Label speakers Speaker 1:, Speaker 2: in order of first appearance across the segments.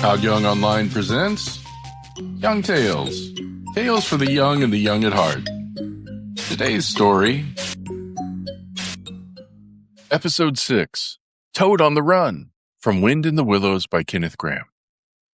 Speaker 1: Todd Young Online presents Young Tales. Tales for the young and the young at heart. Today's story, Episode 6, Toad on the Run, from Wind in the Willows by Kenneth Grahame.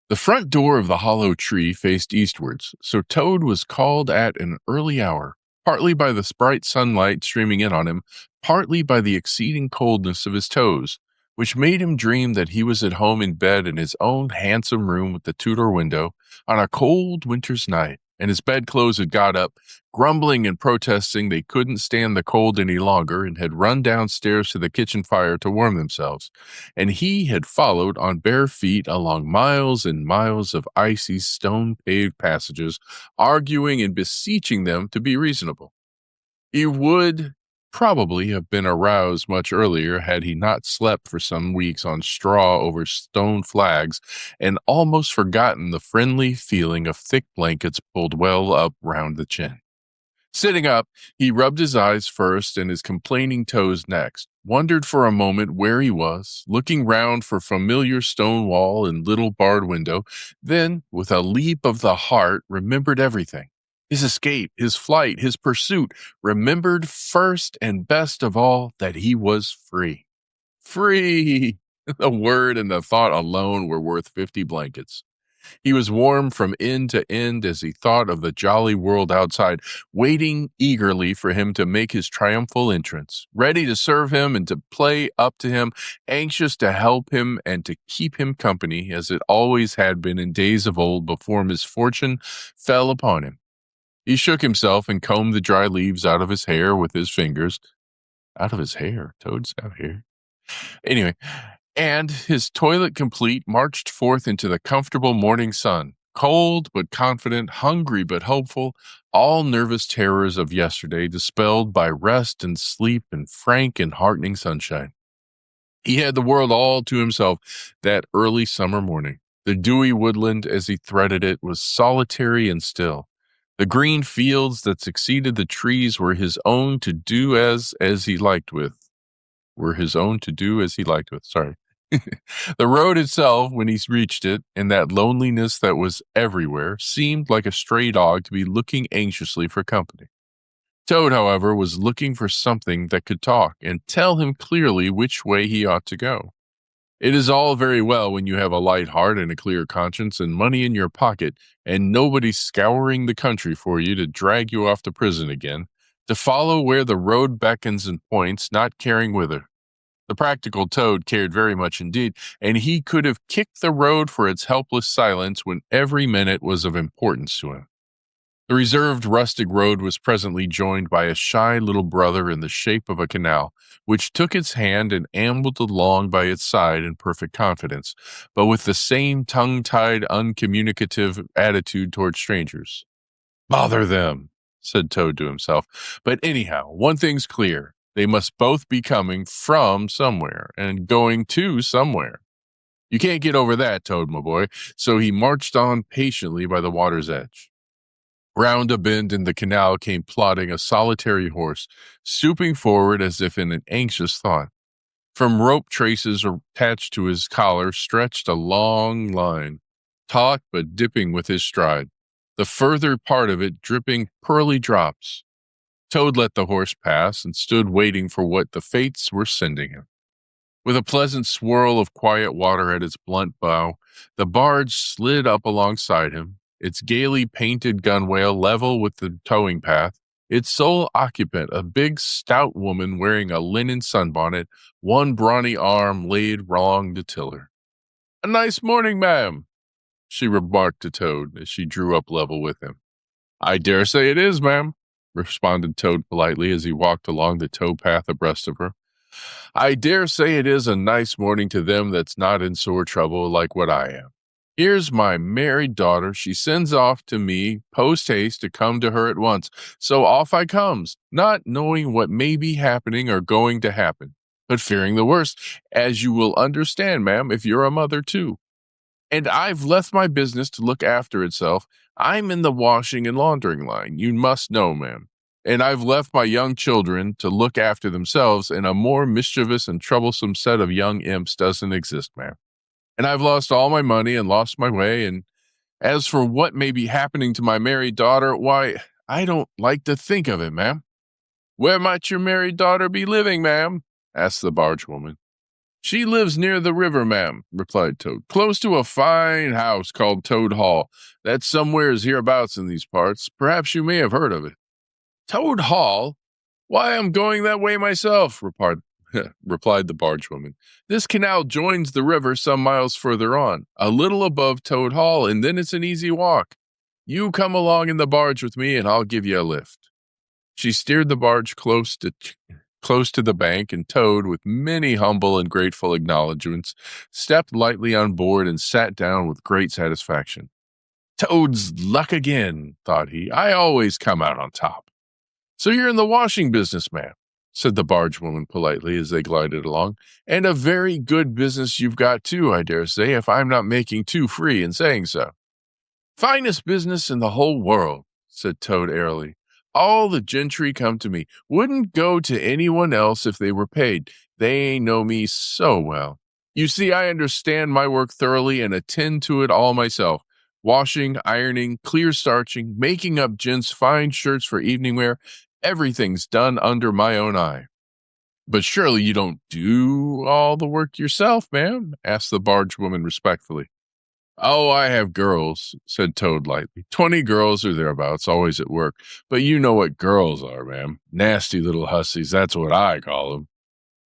Speaker 1: The front door of the hollow tree faced eastwards, so Toad was called at an early hour, partly by the bright sunlight streaming in on him, partly by the exceeding coldness of his toes, which made him dream that he was at home in bed in his own handsome room with the Tudor window on a cold winter's night, and his bedclothes had got up, grumbling and protesting they couldn't stand the cold any longer and had run downstairs to the kitchen fire to warm themselves, and he had followed on bare feet along miles and miles of icy stone-paved passages, arguing and beseeching them to be reasonable. He would probably have been aroused much earlier had he not slept for some weeks on straw over stone flags and almost forgotten the friendly feeling of thick blankets pulled well up round the chin. Sitting up, he rubbed his eyes first and his complaining toes next, wondered for a moment where he was, looking round for familiar stone wall and little barred window, then, with a leap of the heart, remembered everything. His escape, his flight, his pursuit, remembered first and best of all that he was free. Free! The word and the thought alone were worth 50 blankets. He was warm from end to end as he thought of the jolly world outside, waiting eagerly for him to make his triumphal entrance, ready to serve him and to play up to him, anxious to help him and to keep him company, as it always had been in days of old before misfortune fell upon him. He shook himself and combed the dry leaves out of his hair with his fingers. Out of his hair? Toads have hair. Anyway, and his toilet complete, marched forth into the comfortable morning sun, cold but confident, hungry but hopeful, all nervous terrors of yesterday dispelled by rest and sleep and frank and heartening sunshine. He had the world all to himself that early summer morning. The dewy woodland, as he threaded it, was solitary and still. The green fields that succeeded the trees were his own to do as he liked with. Sorry. The road itself, when he reached it, and that loneliness that was everywhere, seemed like a stray dog to be looking anxiously for company. Toad, however, was looking for something that could talk and tell him clearly which way he ought to go. It is all very well when you have a light heart and a clear conscience and money in your pocket and nobody scouring the country for you to drag you off to prison again, to follow where the road beckons and points, not caring whither. The practical Toad cared very much indeed, and he could have kicked the road for its helpless silence when every minute was of importance to him. The reserved rustic road was presently joined by a shy little brother in the shape of a canal, which took its hand and ambled along by its side in perfect confidence, but with the same tongue-tied, uncommunicative attitude toward strangers. "Bother them," said Toad to himself. "But anyhow, one thing's clear. They must both be coming from somewhere and going to somewhere. You can't get over that, Toad, my boy." So he marched on patiently by the water's edge. Round a bend in the canal came plodding a solitary horse, stooping forward as if in an anxious thought. From rope traces attached to his collar stretched a long line, taut but dipping with his stride, the further part of it dripping pearly drops. Toad let the horse pass and stood waiting for what the fates were sending him. With a pleasant swirl of quiet water at its blunt bow, the barge slid up alongside him, its gaily painted gunwale level with the towing path, its sole occupant a big, stout woman wearing a linen sunbonnet, one brawny arm laid along the tiller. "A nice morning, ma'am," she remarked to Toad as she drew up level with him. "I dare say it is, ma'am," responded Toad politely as he walked along the tow path abreast of her. "I dare say it is a nice morning to them that's not in sore trouble like what I am. Here's my married daughter. She sends off to me post-haste to come to her at once. So off I comes, not knowing what may be happening or going to happen, but fearing the worst, as you will understand, ma'am, if you're a mother too. And I've left my business to look after itself. I'm in the washing and laundering line, you must know, ma'am. And I've left my young children to look after themselves, and a more mischievous and troublesome set of young imps doesn't exist, ma'am. And I've lost all my money and lost my way. And as for what may be happening to my married daughter, why, I don't like to think of it, ma'am." "Where might your married daughter be living, ma'am?" asked the barge-woman. "She lives near the river, ma'am," replied Toad, "close to a fine house called Toad Hall. That's somewheres hereabouts in these parts. Perhaps you may have heard of it." "Toad Hall? Why, I'm going that way myself," replied the barge-woman. "This canal joins the river some miles further on, a little above Toad Hall, and then it's an easy walk. You come along in the barge with me, and I'll give you a lift." She steered the barge close to the bank, and Toad, with many humble and grateful acknowledgments, stepped lightly on board and sat down with great satisfaction. "Toad's luck again," thought he. "I always come out on top." "So you're in the washing business, ma'am," said the barge-woman politely as they glided along. "And a very good business you've got, too, I dare say, if I'm not making too free in saying so." "Finest business in the whole world," said Toad airily. "All the gentry come to me. Wouldn't go to anyone else if they were paid. They know me so well. You see, I understand my work thoroughly and attend to it all myself. Washing, ironing, clear starching, making up gents' fine shirts for evening wear, everything's done under my own eye." "But surely you don't do all the work yourself, ma'am?" asked the barge-woman respectfully. "Oh, I have girls," said Toad lightly. 20 girls or thereabouts, always at work. But you know what girls are, ma'am. Nasty little hussies, that's what I call them."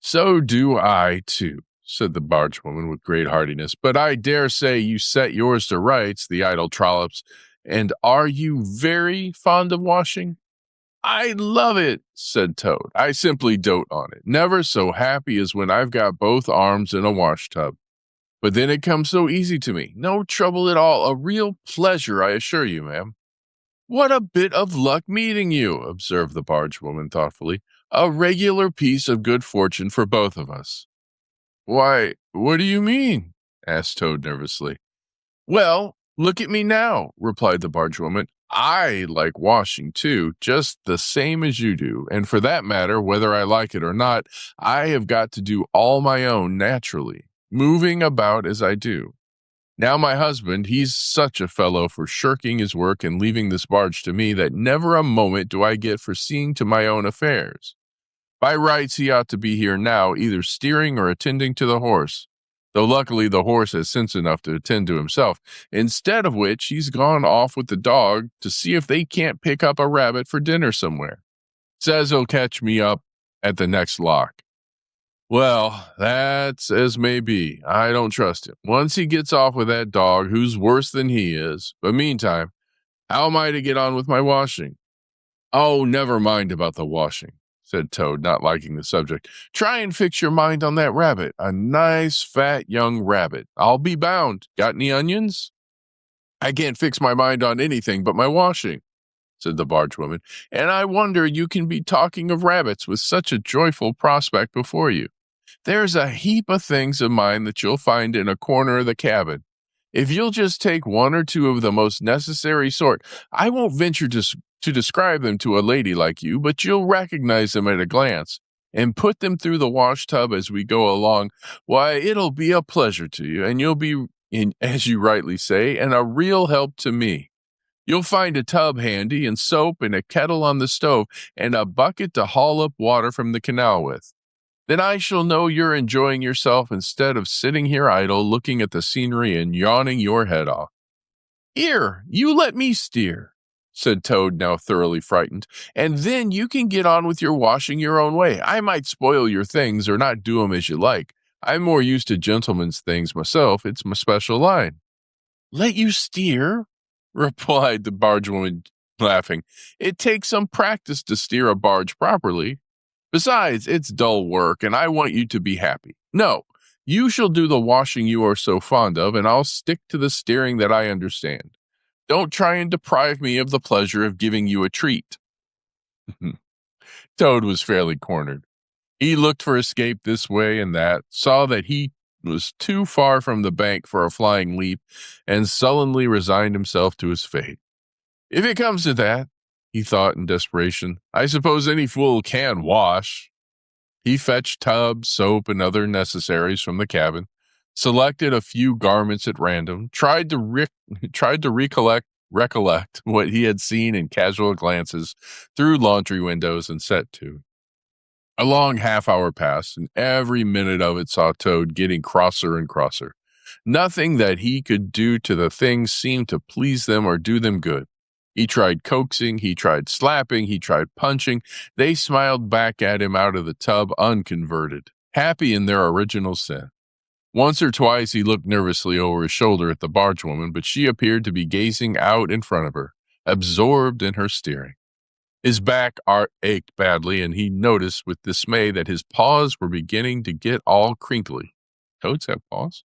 Speaker 1: "So do I, too," said the barge-woman with great heartiness. "But I dare say you set yours to rights, the idle trollops. And are you very fond of washing?" "I love it," said Toad. "I simply dote on it. Never so happy as when I've got both arms in a wash tub. But then it comes so easy to me. No trouble at all. A real pleasure, I assure you, ma'am." "What a bit of luck meeting you," observed the barge-woman thoughtfully. "A regular piece of good fortune for both of us." "Why, what do you mean?" asked Toad nervously. "Well, look at me now," replied the barge-woman. "I like washing, too, just the same as you do. And for that matter, whether I like it or not, I have got to do all my own naturally, moving about as I do. Now my husband, he's such a fellow for shirking his work and leaving this barge to me that never a moment do I get for seeing to my own affairs. By rights, he ought to be here now, either steering or attending to the horse, though luckily the horse has sense enough to attend to himself, instead of which he's gone off with the dog to see if they can't pick up a rabbit for dinner somewhere. Says he'll catch me up at the next lock. Well, that's as may be. I don't trust him. Once he gets off with that dog, who's worse than he is. But meantime, how am I to get on with my washing?" "Oh, never mind about the washing," said Toad, not liking the subject. "Try and fix your mind on that rabbit. A nice, fat, young rabbit. I'll be bound. Got any onions?" "I can't fix my mind on anything but my washing," said the barge-woman. "And I wonder you can be talking of rabbits with such a joyful prospect before you. There's a heap of things of mine that you'll find in a corner of the cabin. If you'll just take one or two of the most necessary sort, I won't venture to describe them to a lady like you, but you'll recognize them at a glance, and put them through the wash tub as we go along, why, it'll be a pleasure to you, and you'll be, as you rightly say, and a real help to me. You'll find a tub handy, and soap, and a kettle on the stove, and a bucket to haul up water from the canal with. Then I shall know you're enjoying yourself instead of sitting here idle, looking at the scenery and yawning your head off." "Here, you let me steer," said Toad, now thoroughly frightened, "and then you can get on with your washing your own way. I might spoil your things or not do 'em as you like. I'm more used to gentlemen's things myself. It's my special line." "Let you steer?" replied the bargewoman, laughing. "It takes some practice to steer a barge properly. Besides, it's dull work, and I want you to be happy. No, you shall do the washing you are so fond of, and I'll stick to the steering that I understand. Don't try and deprive me of the pleasure of giving you a treat." Toad was fairly cornered. He looked for escape this way and that, saw that he was too far from the bank for a flying leap, and sullenly resigned himself to his fate. "If it comes to that," he thought in desperation, "I suppose any fool can wash." He fetched tub, soap, and other necessaries from the cabin, selected a few garments at random, tried to recollect what he had seen in casual glances through laundry windows, and set to. A long half hour passed, and every minute of it saw Toad getting crosser and crosser. Nothing that he could do to the things seemed to please them or do them good. He tried coaxing, he tried slapping, he tried punching. They smiled back at him out of the tub unconverted, happy in their original sin. Once or twice he looked nervously over his shoulder at the barge-woman, but she appeared to be gazing out in front of her, absorbed in her steering. His back ached badly, and he noticed with dismay that his paws were beginning to get all crinkly. Toads have paws?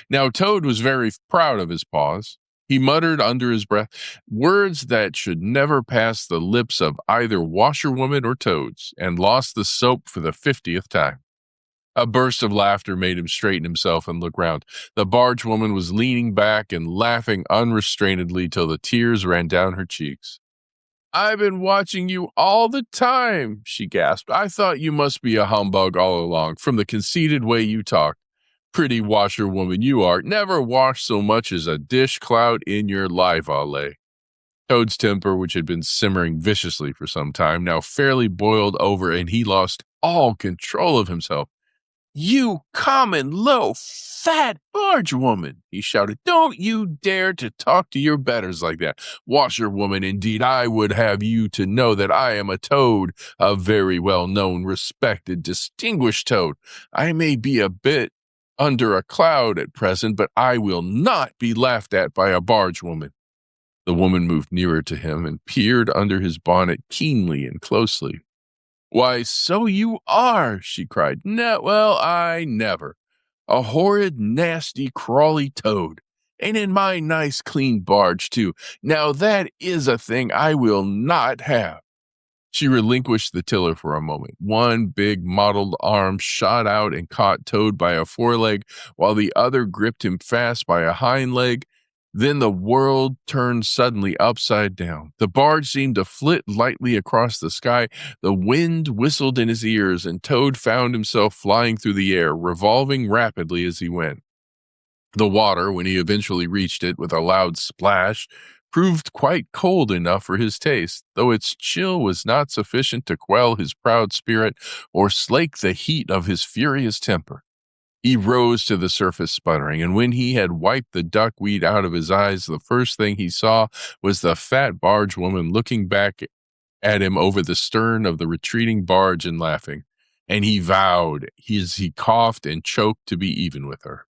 Speaker 1: Now, Toad was very proud of his paws. He muttered under his breath words that should never pass the lips of either washerwoman or Toads, and lost the soap for the 50th time. A burst of laughter made him straighten himself and look round. The barge woman was leaning back and laughing unrestrainedly till the tears ran down her cheeks. "I've been watching you all the time," she gasped. "I thought you must be a humbug all along, from the conceited way you talk. Pretty washerwoman you are. Never washed so much as a dish clout in your life, I'll lay." Toad's temper, which had been simmering viciously for some time, now fairly boiled over, and he lost all control of himself. "You common, low, fat barge woman," he shouted. "Don't you dare to talk to your betters like that. Washerwoman, indeed, I would have you to know that I am a Toad, a very well-known, respected, distinguished Toad. I may be a bit under a cloud at present, but I will not be laughed at by a barge woman." The woman moved nearer to him and peered under his bonnet keenly and closely. "Why, so you are," she cried. Well, I never. A horrid, nasty, crawly Toad. And in my nice, clean barge, too. Now that is a thing I will not have." She relinquished the tiller for a moment. One big mottled arm shot out and caught Toad by a foreleg, while the other gripped him fast by a hind leg. Then the world turned suddenly upside down. The barge seemed to flit lightly across the sky. The wind whistled in his ears, and Toad found himself flying through the air, revolving rapidly as he went. The water, when he eventually reached it with a loud splash, proved quite cold enough for his taste, though its chill was not sufficient to quell his proud spirit or slake the heat of his furious temper. He rose to the surface sputtering, and when he had wiped the duckweed out of his eyes, the first thing he saw was the fat barge woman looking back at him over the stern of the retreating barge and laughing, and he vowed, as he coughed and choked, to be even with her.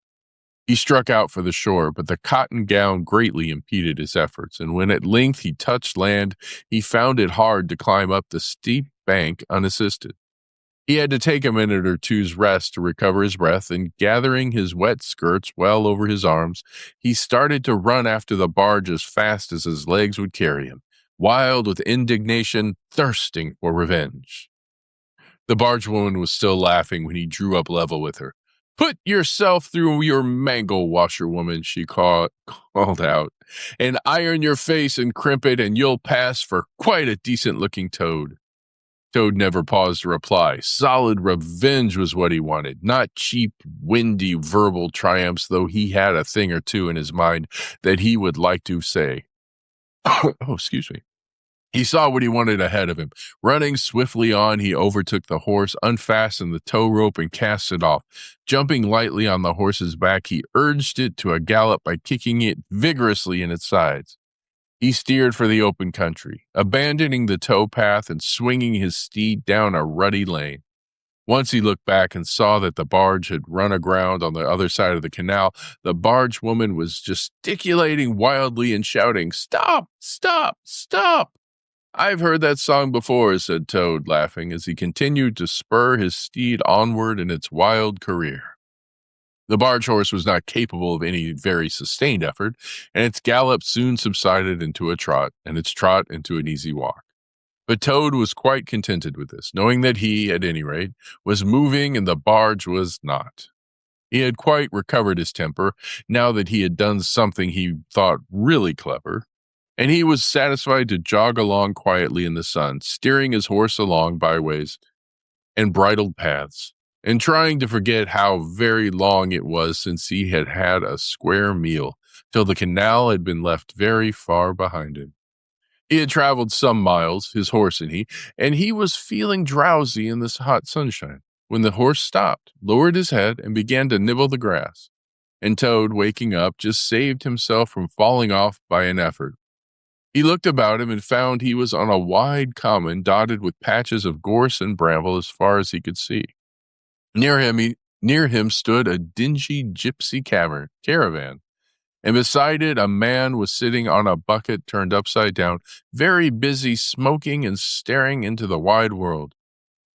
Speaker 1: He struck out for the shore, but the cotton gown greatly impeded his efforts, and when at length he touched land, he found it hard to climb up the steep bank unassisted. He had to take a minute or two's rest to recover his breath, and gathering his wet skirts well over his arms, he started to run after the barge as fast as his legs would carry him, wild with indignation, thirsting for revenge. The barge woman was still laughing when he drew up level with her. "Put yourself through your mangle, washerwoman," she called out, "and iron your face and crimp it, and you'll pass for quite a decent-looking Toad." Toad never paused to reply. Solid revenge was what he wanted, not cheap, windy verbal triumphs, though he had a thing or two in his mind that he would like to say. Oh, excuse me. He saw what he wanted ahead of him. Running swiftly on, he overtook the horse, unfastened the tow rope, and cast it off. Jumping lightly on the horse's back, he urged it to a gallop by kicking it vigorously in its sides. He steered for the open country, abandoning the tow path and swinging his steed down a rutty lane. Once he looked back and saw that the barge had run aground on the other side of the canal. The barge woman was gesticulating wildly and shouting, "Stop! Stop! Stop!" "I've heard that song before," said Toad, laughing, as he continued to spur his steed onward in its wild career. The barge horse was not capable of any very sustained effort, and its gallop soon subsided into a trot, and its trot into an easy walk. But Toad was quite contented with this, knowing that he, at any rate, was moving and the barge was not. He had quite recovered his temper, now that he had done something he thought really clever, and he was satisfied to jog along quietly in the sun, steering his horse along byways and bridled paths. and trying to forget how very long it was since he had had a square meal, till the canal had been left very far behind him. He had traveled some miles, his horse and he was feeling drowsy in this hot sunshine, when the horse stopped, lowered his head, and began to nibble the grass. And Toad, waking up, just saved himself from falling off by an effort. He looked about him and found he was on a wide common dotted with patches of gorse and bramble as far as he could see. Near him stood a dingy gypsy caravan, and beside it a man was sitting on a bucket turned upside down, very busy smoking and staring into the wide world.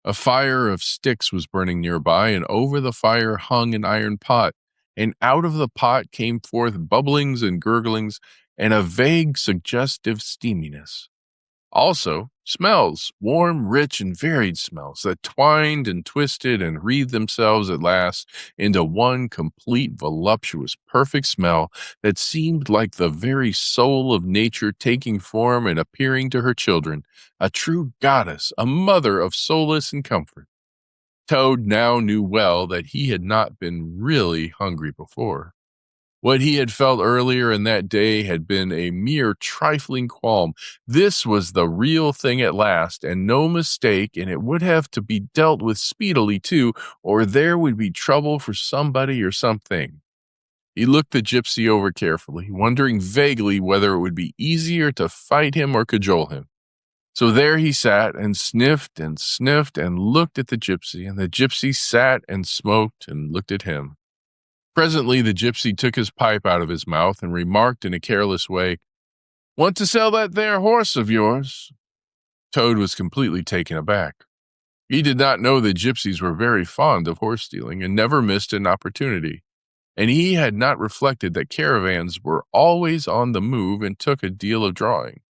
Speaker 1: A fire of sticks was burning nearby, and over the fire hung an iron pot, and out of the pot came forth bubblings and gurglings and a vague, suggestive steaminess. Also, smells, warm, rich, and varied smells that twined and twisted and wreathed themselves at last into one complete, voluptuous, perfect smell that seemed like the very soul of nature taking form and appearing to her children, a true goddess, a mother of solace and comfort. Toad now knew well that he had not been really hungry before. What he had felt earlier in that day had been a mere trifling qualm. This was the real thing at last, and no mistake, and it would have to be dealt with speedily too, or there would be trouble for somebody or something. He looked the gypsy over carefully, wondering vaguely whether it would be easier to fight him or cajole him. So there he sat and sniffed and looked at the gypsy, and the gypsy sat and smoked and looked at him. Presently, the gypsy took his pipe out of his mouth and remarked in a careless way, "Want to sell that there horse of yours?" Toad was completely taken aback. He did not know that gypsies were very fond of horse stealing and never missed an opportunity, and he had not reflected that caravans were always on the move and took a deal of drawing.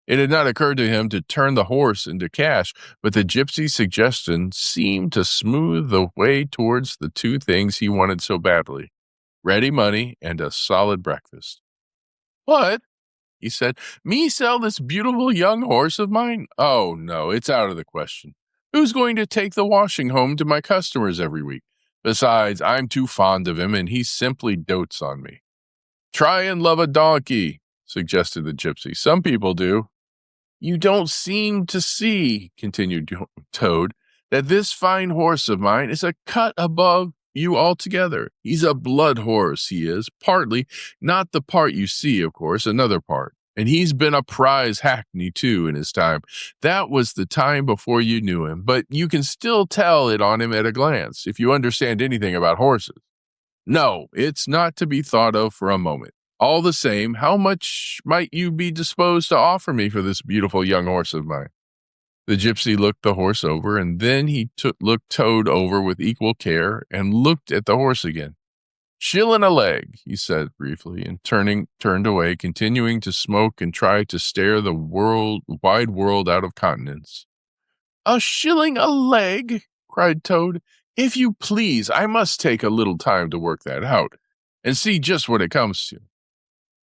Speaker 1: It had not occurred to him to turn the horse into cash, but the gypsy's suggestion seemed to smooth the way towards the two things he wanted so badly: ready money and a solid breakfast. "What?" he said. "Me sell this beautiful young horse of mine? Oh, no, it's out of the question. Who's going to take the washing home to my customers every week? Besides, I'm too fond of him, and he simply dotes on me." "Try and love a donkey," suggested the gypsy. "Some people do." "You don't seem to see," continued Toad, "that this fine horse of mine is a cut above you altogether. He's a blood horse, he is, partly, not the part you see, of course, another part. And he's been a prize hackney, too, in his time. That was the time before you knew him, but you can still tell it on him at a glance, if you understand anything about horses. No, it's not to be thought of for a moment. All the same, how much might you be disposed to offer me for this beautiful young horse of mine?" The gypsy looked the horse over, and then he looked Toad over with equal care, and looked at the horse again. "Shillin' a leg," he said briefly, and turned away, continuing to smoke and try to stare the wide world out of countenance. "A shilling a leg?" cried Toad. "If you please, I must take a little time to work that out, and see just what it comes to."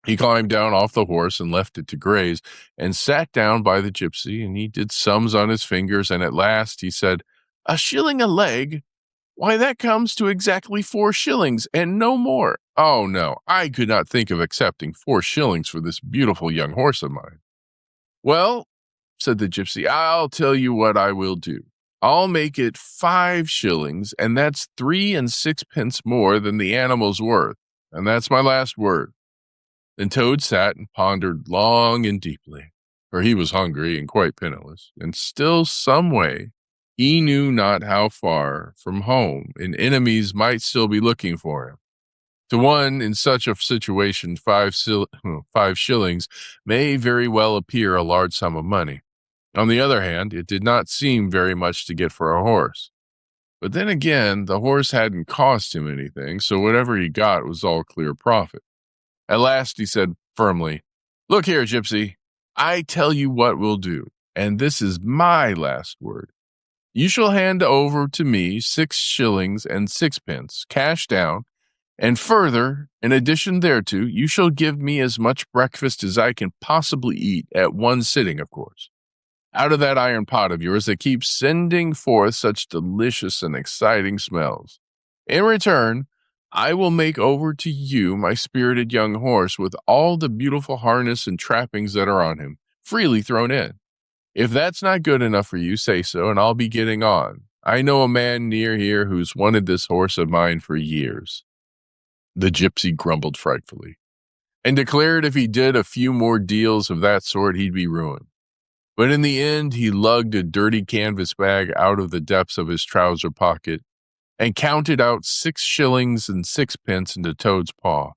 Speaker 1: He climbed down off the horse and left it to graze, and sat down by the gypsy, and he did sums on his fingers, and at last he said, "A shilling a leg? Why, that comes to exactly 4 shillings, and no more. Oh, no, I could not think of accepting 4 shillings for this beautiful young horse of mine." "Well," said the gypsy, "I'll tell you what I will do. I'll make it 5 shillings, and that's 3 and 6 pence more than the animal's worth, and that's my last word." Then Toad sat and pondered long and deeply, for he was hungry and quite penniless, and still some way, he knew not how far, from home, and enemies might still be looking for him. To one in such a situation, 5 shillings may very well appear a large sum of money. On the other hand, it did not seem very much to get for a horse. But then again, the horse hadn't cost him anything, so whatever he got was all clear profit. At last he said firmly, "Look here, gypsy, I tell you what we'll do, and this is my last word. You shall hand over to me 6 shillings and 6 pence, cash down, and further, in addition thereto, you shall give me as much breakfast as I can possibly eat, at one sitting, of course." out of that iron pot of yours that keeps sending forth such delicious and exciting smells. In return, I will make over to you my spirited young horse with all the beautiful harness and trappings that are on him, freely thrown in. If that's not good enough for you, say so, and I'll be getting on. I know a man near here who's wanted this horse of mine for years." The gypsy grumbled frightfully and declared if he did a few more deals of that sort, he'd be ruined. But in the end, he lugged a dirty canvas bag out of the depths of his trouser pocket and counted out 6 shillings and 6 pence into Toad's paw.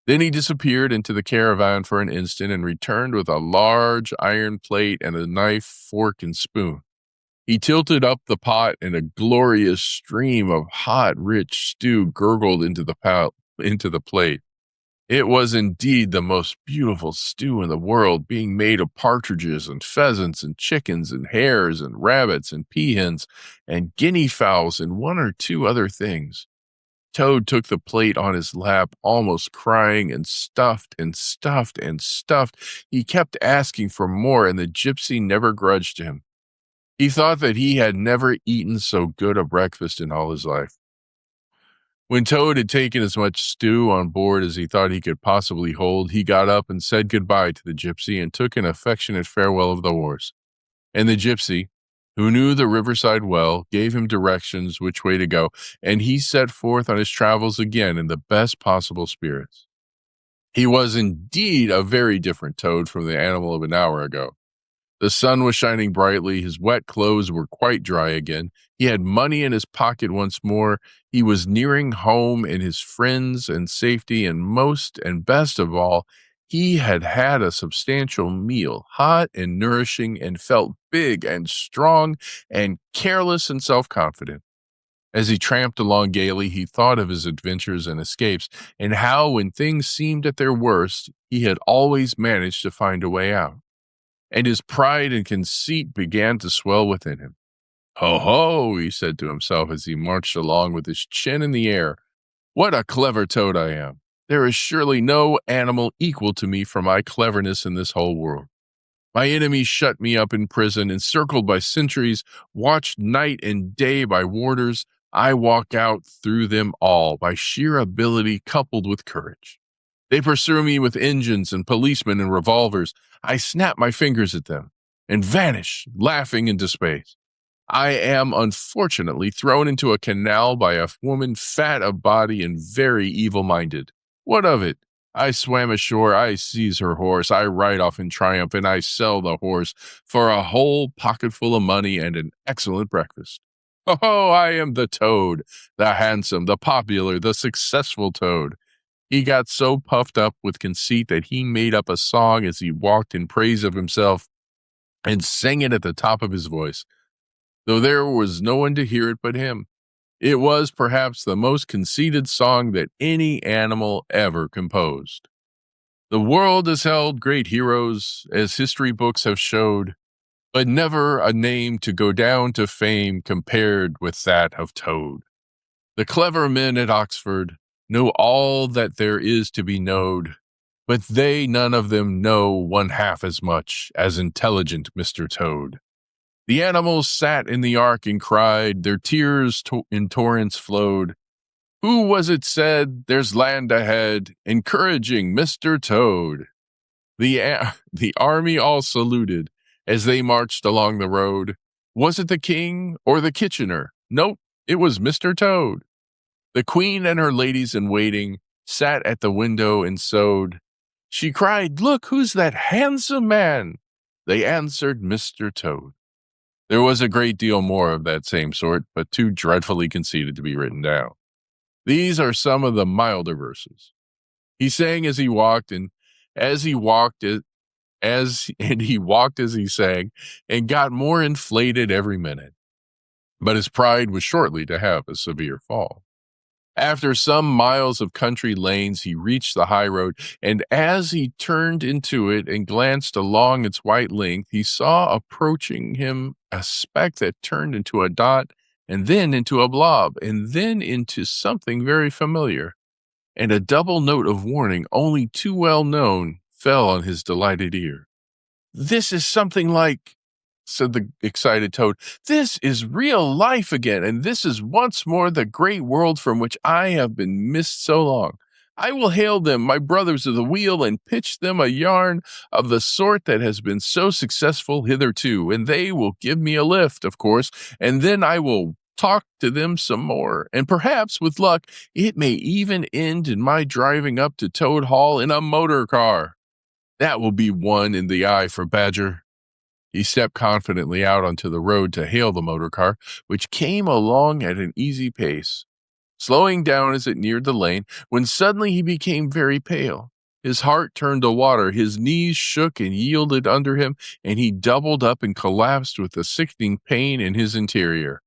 Speaker 1: Then he disappeared into the caravan for an instant and returned with a large iron plate and a knife, fork, and spoon. He tilted up the pot, and a glorious stream of hot, rich stew gurgled into the plate. It was indeed the most beautiful stew in the world, being made of partridges and pheasants and chickens and hares and rabbits and peahens and guinea fowls and 1 or 2 other things. Toad took the plate on his lap, almost crying, and stuffed and stuffed and stuffed. He kept asking for more, and the gypsy never grudged him. He thought that he had never eaten so good a breakfast in all his life. When Toad had taken as much stew on board as he thought he could possibly hold, he got up and said goodbye to the gypsy and took an affectionate farewell of the horse. And the gypsy, who knew the riverside well, gave him directions which way to go, and he set forth on his travels again in the best possible spirits. He was indeed a very different Toad from the animal of an hour ago. The sun was shining brightly, his wet clothes were quite dry again, he had money in his pocket once more, he was nearing home and his friends and safety, and most and best of all, he had had a substantial meal, hot and nourishing, and felt big and strong and careless and self-confident. As he tramped along gaily, he thought of his adventures and escapes, and how, when things seemed at their worst, he had always managed to find a way out. And his pride and conceit began to swell within him. "Ho, ho," he said to himself as he marched along with his chin in the air. "What a clever Toad I am! There is surely no animal equal to me for my cleverness in this whole world. My enemies shut me up in prison, encircled by sentries, watched night and day by warders. I walk out through them all by sheer ability coupled with courage. They pursue me with engines and policemen and revolvers. I snap my fingers at them and vanish, laughing into space. I am unfortunately thrown into a canal by a woman fat of body and very evil-minded. What of it? I swam ashore, I seize her horse, I ride off in triumph, and I sell the horse for a whole pocketful of money and an excellent breakfast. Oh, I am the Toad, the handsome, the popular, the successful Toad." He got so puffed up with conceit that he made up a song as he walked in praise of himself and sang it at the top of his voice, though there was no one to hear it but him. It was perhaps the most conceited song that any animal ever composed. "The world has held great heroes, as history books have showed, but never a name to go down to fame compared with that of Toad. The clever men at Oxford know all that there is to be knowed, but they none of them know 1/2 as much as intelligent Mr. Toad. The animals sat in the ark and cried, their tears in torrents flowed. Who was it said, 'There's land ahead,' encouraging Mr. Toad? The army all saluted as they marched along the road. Was it the king or the Kitchener? Nope, it was Mr. Toad. The queen and her ladies in waiting sat at the window and sewed. She cried, 'Look, who's that handsome man?' They answered, 'Mr. Toad.'" There was a great deal more of that same sort, but too dreadfully conceited to be written down. These are some of the milder verses. He sang as he walked, and as he walked he walked as he sang, and got more inflated every minute. But his pride was shortly to have a severe fall. After some miles of country lanes, he reached the high road, and as he turned into it and glanced along its white length, he saw approaching him a speck that turned into a dot, and then into a blob, and then into something very familiar. And a double note of warning, only too well known, fell on his delighted ear. "This is something like said the excited Toad. "This is real life again, and this is once more the great world from which I have been missed so long. I will hail them, my brothers of the wheel, and pitch them a yarn of the sort that has been so successful hitherto, and they will give me a lift, of course, and then I will talk to them some more, and perhaps, with luck, it may even end in my driving up to Toad Hall in a motor car. That will be one in the eye for Badger." He stepped confidently out onto the road to hail the motor car, which came along at an easy pace, slowing down as it neared the lane, when suddenly he became very pale. His heart turned to water, his knees shook and yielded under him, and he doubled up and collapsed with a sickening pain in his interior.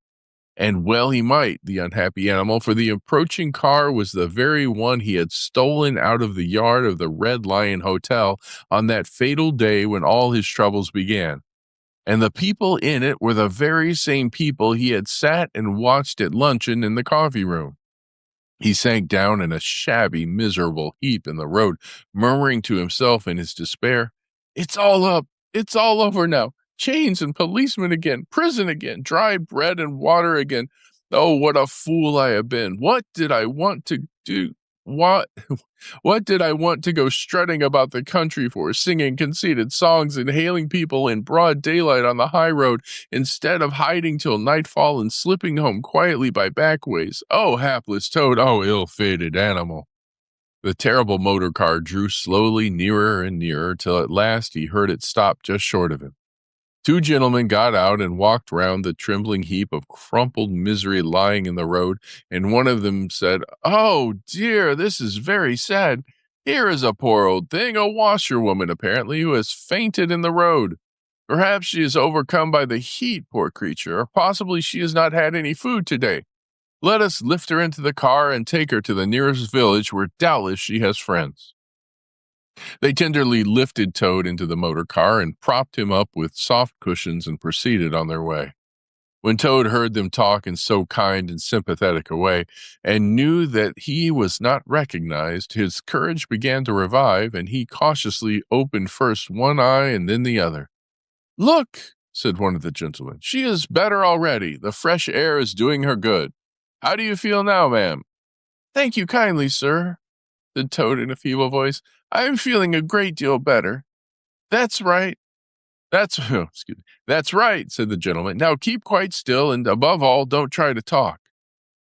Speaker 1: And well he might, the unhappy animal, for the approaching car was the very one he had stolen out of the yard of the Red Lion Hotel on that fatal day when all his troubles began. And the people in it were the very same people he had sat and watched at luncheon in the coffee room. He sank down in a shabby, miserable heap in the road, murmuring to himself in his despair, "It's all up. It's all over now. Chains and policemen again, prison again, dry bread and water again. Oh, what a fool I have been. What did I want to do? What what did I want to go strutting about the country for, singing conceited songs and hailing people in broad daylight on the high road, instead of hiding till nightfall and slipping home quietly by back ways? Oh, hapless Toad, oh, ill-fated animal." The terrible motor car drew slowly nearer and nearer, till at last he heard it stop just short of him. Two gentlemen got out and walked round the trembling heap of crumpled misery lying in the road, and one of them said, "Oh, dear, this is very sad. Here is a poor old thing, a washerwoman apparently, who has fainted in the road. Perhaps she is overcome by the heat, poor creature, or possibly she has not had any food today. Let us lift her into the car and take her to the nearest village, where doubtless she has friends." They tenderly lifted Toad into the motor car and propped him up with soft cushions and proceeded on their way. When Toad heard them talk in so kind and sympathetic a way, and knew that he was not recognized, his courage began to revive, and he cautiously opened first one eye and then the other. "Look," said one of the gentlemen, "she is better already. The fresh air is doing her good. How do you feel now, ma'am?" "Thank you kindly, sir," said Toad in a feeble voice. "I am feeling a great deal better." "That's right. Excuse me. That's right," said the gentleman. "Now keep quite still, and above all, don't try to talk."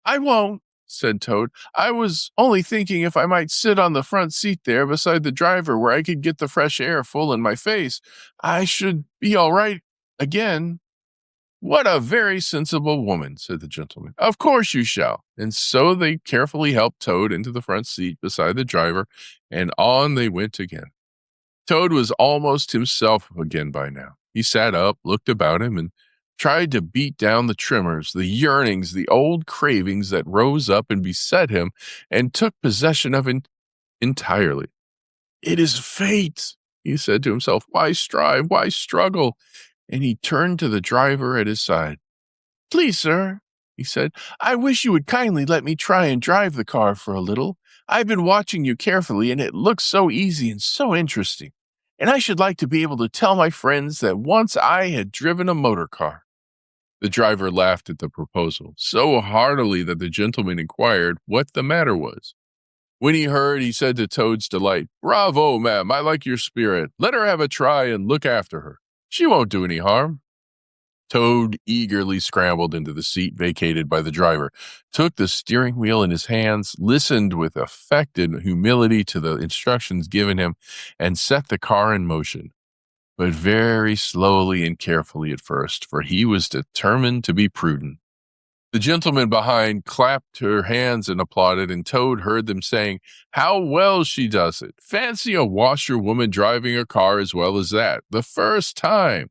Speaker 1: "I won't," said Toad. "I was only thinking if I might sit on the front seat there beside the driver, where I could get the fresh air full in my face, I should be all right again." "What a very sensible woman," said the gentleman. "Of course you shall." And so they carefully helped Toad into the front seat beside the driver, and on they went again. Toad was almost himself again by now. He sat up, looked about him, and tried to beat down the tremors, the yearnings, the old cravings that rose up and beset him and took possession of him entirely. "It is fate," he said to himself. "Why strive? Why struggle?" And he turned to the driver at his side. "Please, sir," he said, "I wish you would kindly let me try and drive the car for a little. I've been watching you carefully, and it looks so easy and so interesting. And I should like to be able to tell my friends that once I had driven a motor car." The driver laughed at the proposal so heartily that the gentleman inquired what the matter was. When he heard, he said to Toad's delight, "Bravo, ma'am, I like your spirit. Let her have a try and look after her. She won't do any harm." Toad eagerly scrambled into the seat vacated by the driver, took the steering wheel in his hands, listened with affected humility to the instructions given him, and set the car in motion. But very slowly and carefully at first, for he was determined to be prudent. The gentleman behind clapped her hands and applauded, and Toad heard them saying, "How well she does it! Fancy a washerwoman driving a car as well as that, the first time!"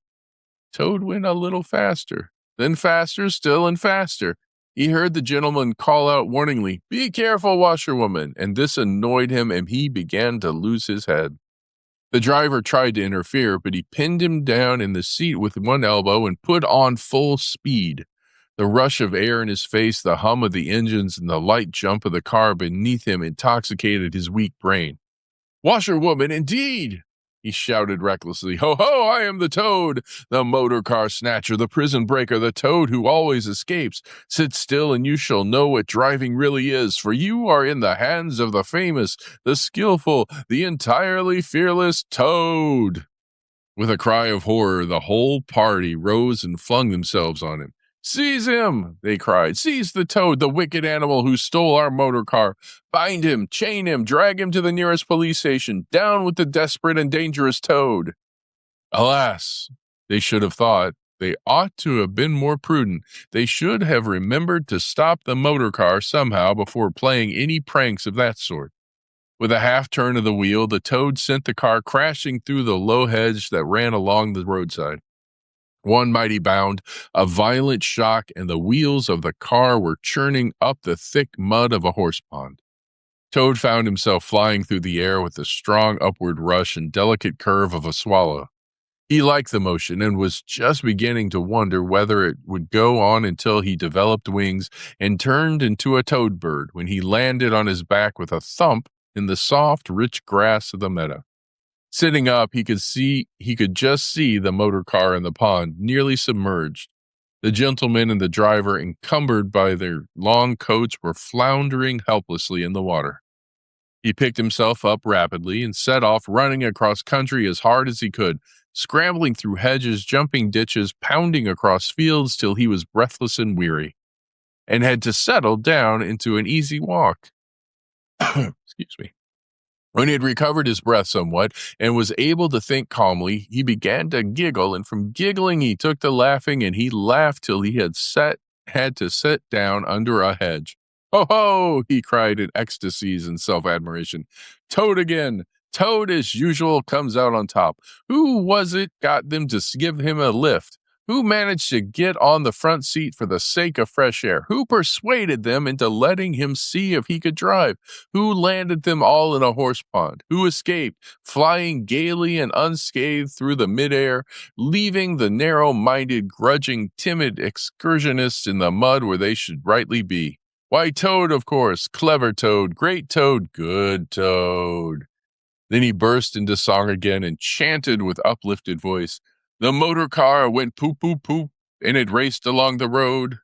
Speaker 1: Toad went a little faster, then faster still and faster. He heard the gentleman call out warningly, "Be careful, washerwoman," and this annoyed him, and he began to lose his head. The driver tried to interfere, but he pinned him down in the seat with one elbow and put on full speed. The rush of air in his face, the hum of the engines, and the light jump of the car beneath him intoxicated his weak brain. "Washerwoman, indeed!" he shouted recklessly. Ho, ho, I am the Toad, the motorcar snatcher, the prison breaker, the Toad who always escapes. Sit still and you shall know what driving really is, for you are in the hands of the famous, the skillful, the entirely fearless Toad. With a cry of horror, the whole party rose and flung themselves on him. Seize him, they cried. Seize the Toad, the wicked animal who stole our motor car. Bind him, chain him, drag him to the nearest police station. Down with the desperate and dangerous Toad. Alas, they should have thought. They ought to have been more prudent. They should have remembered to stop the motor car somehow before playing any pranks of that sort. With a half turn of the wheel, the Toad sent the car crashing through the low hedge that ran along the roadside. One mighty bound, a violent shock, and the wheels of the car were churning up the thick mud of a horse pond. Toad found himself flying through the air with the strong upward rush and delicate curve of a swallow. He liked the motion and was just beginning to wonder whether it would go on until he developed wings and turned into a toad bird when he landed on his back with a thump in the soft, rich grass of the meadow. Sitting up, he could just see the motor car in the pond, nearly submerged. The gentleman and the driver, encumbered by their long coats, were floundering helplessly in the water. He picked himself up rapidly and set off running across country as hard as he could, scrambling through hedges, jumping ditches, pounding across fields till he was breathless and weary, and had to settle down into an easy walk. Excuse me. When he had recovered his breath somewhat and was able to think calmly, he began to giggle, and from giggling he took to laughing, and he laughed till he had to sit down under a hedge. Ho, ho, he cried in ecstasies and self-admiration. Toad again. Toad, as usual, comes out on top. Who was it got them to give him a lift? Who managed to get on the front seat for the sake of fresh air? Who persuaded them into letting him see if he could drive? Who landed them all in a horse pond? Who escaped, flying gaily and unscathed through the midair, leaving the narrow-minded, grudging, timid excursionists in the mud where they should rightly be? Why, Toad, of course. Clever Toad, great Toad, good Toad. Then he burst into song again and chanted with uplifted voice. The motor car went poop, poop, poop, and it raced along the road.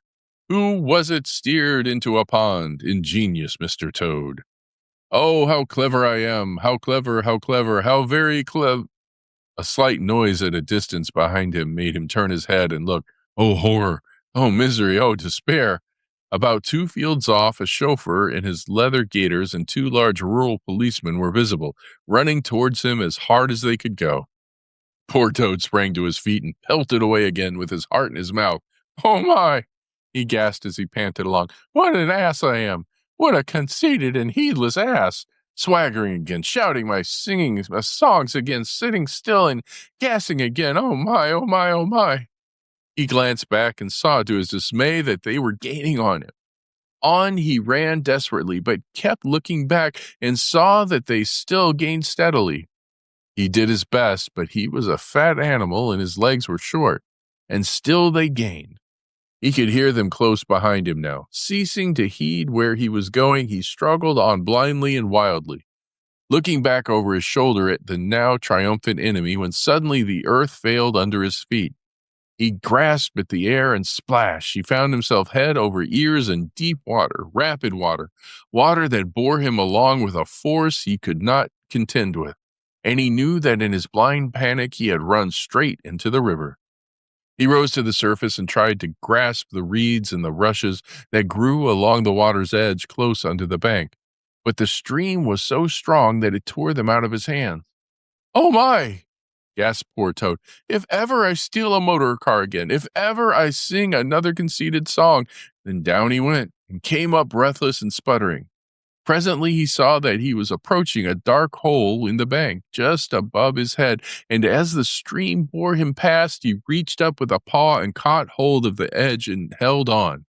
Speaker 1: Who was it steered into a pond? Ingenious Mr. Toad. Oh, how clever I am! How clever, how very clever! A slight noise at a distance behind him made him turn his head and look. Oh, horror! Oh, misery! Oh, despair! About 2 fields off, a chauffeur in his leather gaiters and 2 large rural policemen were visible, running towards him as hard as they could go. Poor Toad sprang to his feet and pelted away again with his heart in his mouth. Oh, my! He gasped as he panted along. What an ass I am! What a conceited and heedless ass! Swaggering again, shouting my songs again, sitting still and gassing again. Oh, my, oh, my, oh, my! He glanced back and saw to his dismay that they were gaining on him. On he ran desperately, but kept looking back and saw that they still gained steadily. He did his best, but he was a fat animal and his legs were short, and still they gained. He could hear them close behind him now. Ceasing to heed where he was going, he struggled on blindly and wildly, looking back over his shoulder at the now triumphant enemy when suddenly the earth failed under his feet. He grasped at the air and splash. He found himself head over ears in deep water, rapid water, water that bore him along with a force he could not contend with. And he knew that in his blind panic he had run straight into the river. He rose to the surface and tried to grasp the reeds and the rushes that grew along the water's edge close under the bank, but the stream was so strong that it tore them out of his hands. Oh, my! Gasped poor Toad. If ever I steal a motor car again, if ever I sing another conceited song. Then down he went and came up breathless and sputtering. Presently he saw that he was approaching a dark hole in the bank just above his head, and as the stream bore him past, he reached up with a paw and caught hold of the edge and held on.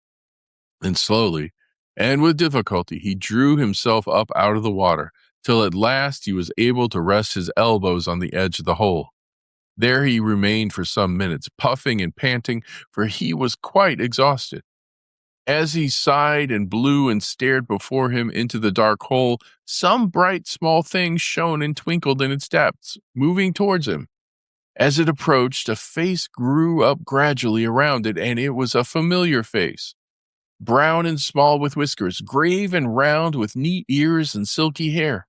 Speaker 1: Then slowly, and with difficulty, he drew himself up out of the water, till at last he was able to rest his elbows on the edge of the hole. There he remained for some minutes, puffing and panting, for he was quite exhausted. As he sighed and blew and stared before him into the dark hole, some bright small thing shone and twinkled in its depths, moving towards him. As it approached, a face grew up gradually around it, and it was a familiar face. Brown and small with whiskers, grave and round with neat ears and silky hair.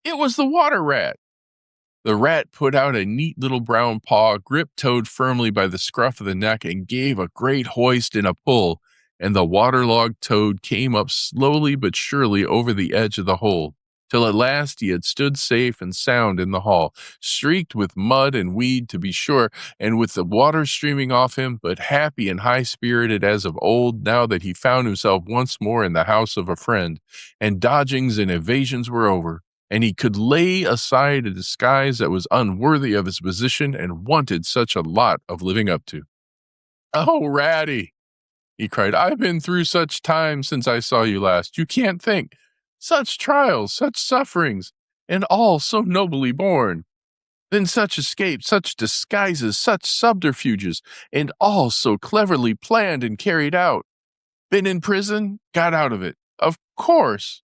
Speaker 1: It was the water rat. The rat put out a neat little brown paw, gripped Toad firmly by the scruff of the neck, and gave a great hoist and a pull, and the waterlogged Toad came up slowly but surely over the edge of the hole, till at last he had stood safe and sound in the hall, streaked with mud and weed to be sure, and with the water streaming off him, but happy and high-spirited as of old now that he found himself once more in the house of a friend, and dodgings and evasions were over, and he could lay aside a disguise that was unworthy of his position and wanted such a lot of living up to. "Oh, Ratty," he cried, "I've been through such times since I saw you last. You can't think. Such trials, such sufferings, and all so nobly borne. Then such escapes, such disguises, such subterfuges, and all so cleverly planned and carried out. Been in prison, got out of it, of course.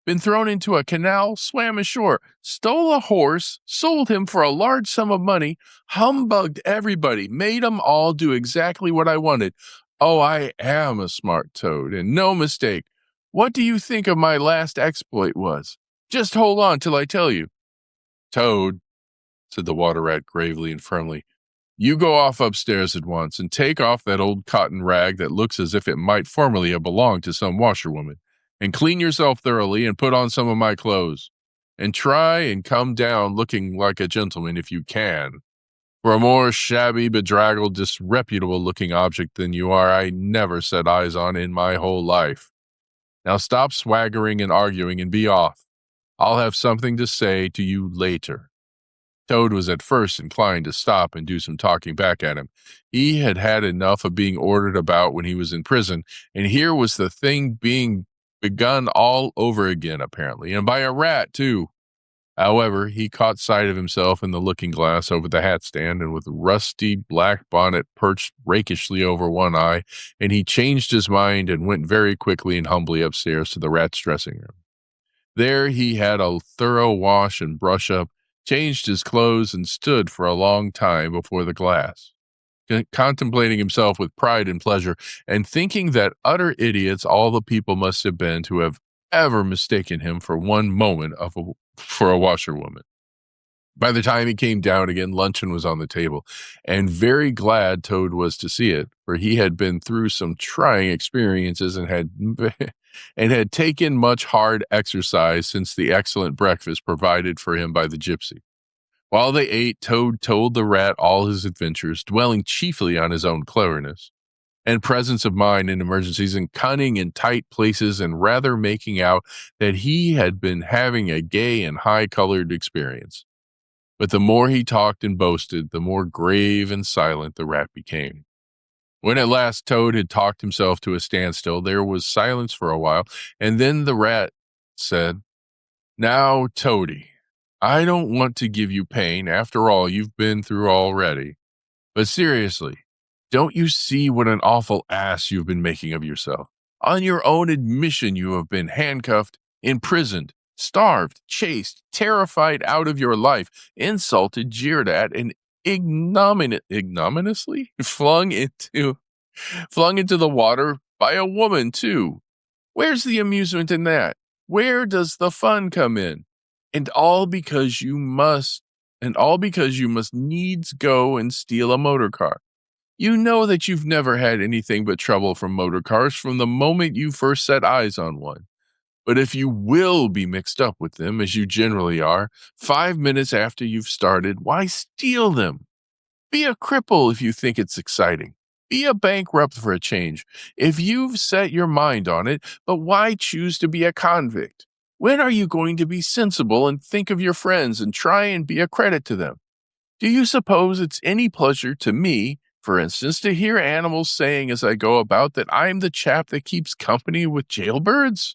Speaker 1: Been thrown into a canal, swam ashore, stole a horse, sold him for a large sum of money, humbugged everybody, made 'em all do exactly what I wanted. Oh, I am a smart Toad, and no mistake. What do you think of my last exploit was? Just hold on till I tell you." "Toad," said the water rat gravely and firmly, "you go off upstairs at once and take off that old cotton rag that looks as if it might formerly have belonged to some washerwoman, and clean yourself thoroughly and put on some of my clothes, and try and come down looking like a gentleman if you can. For a more shabby, bedraggled, disreputable-looking object than you are, I never set eyes on in my whole life. Now stop swaggering and arguing and be off. I'll have something to say to you later." Toad was at first inclined to stop and do some talking back at him. He had had enough of being ordered about when he was in prison, and here was the thing being begun all over again, apparently, and by a rat, too. However, he caught sight of himself in the looking-glass over the hat-stand, and with rusty black bonnet perched rakishly over one eye, and he changed his mind and went very quickly and humbly upstairs to the rat's dressing-room. There he had a thorough wash and brush-up, changed his clothes, and stood for a long time before the glass, contemplating himself with pride and pleasure, and thinking that utter idiots all the people must have been to have ever mistaken him for one moment for a washerwoman. By the time he came down again, luncheon was on the table, and very glad Toad was to see it, for he had been through some trying experiences and had taken much hard exercise since the excellent breakfast provided for him by the gipsy. While they ate, Toad told the rat all his adventures, dwelling chiefly on his own cleverness and presence of mind in emergencies, and cunning in tight places, and rather making out that he had been having a gay and high-colored experience. But the more he talked and boasted, the more grave and silent the rat became. When at last Toad had talked himself to a standstill, there was silence for a while, and then the rat said, "Now, Toady, I don't want to give you pain after all you've been through already. But seriously, don't you see what an awful ass you've been making of yourself? On your own admission, you have been handcuffed, imprisoned, starved, chased, terrified out of your life, insulted, jeered at, and ignominiously flung into the water by a woman, too. Where's the amusement in that? Where does the fun come in? And all because you must needs go and steal a motor car. You know that you've never had anything but trouble from motor cars from the moment you first set eyes on one. But if you will be mixed up with them, as you generally are, 5 minutes after you've started, why steal them? Be a cripple if you think it's exciting. Be a bankrupt for a change, if you've set your mind on it, but why choose to be a convict? When are you going to be sensible and think of your friends and try and be a credit to them? Do you suppose it's any pleasure to me, for instance, to hear animals saying as I go about that I'm the chap that keeps company with jailbirds?"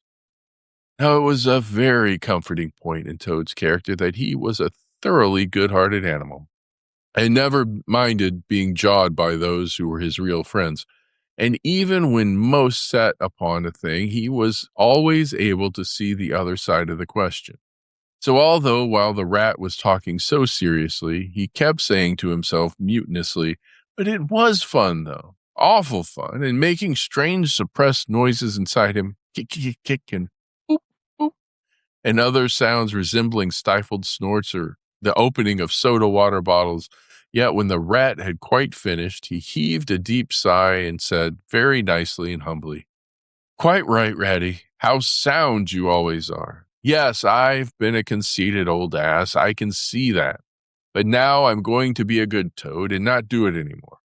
Speaker 1: Now, it was a very comforting point in Toad's character that he was a thoroughly good-hearted animal, and never minded being jawed by those who were his real friends. And even when most set upon a thing, he was always able to see the other side of the question. So, although while the rat was talking so seriously, he kept saying to himself mutinously, "But it was fun, though. Awful fun," and making strange suppressed noises inside him, kick, kick, kick, and boop, boop, and other sounds resembling stifled snorts or the opening of soda water bottles. Yet when the rat had quite finished, he heaved a deep sigh and said very nicely and humbly, "Quite right, Ratty. How sound you always are. Yes, I've been a conceited old ass. I can see that. But now I'm going to be a good toad and not do it anymore.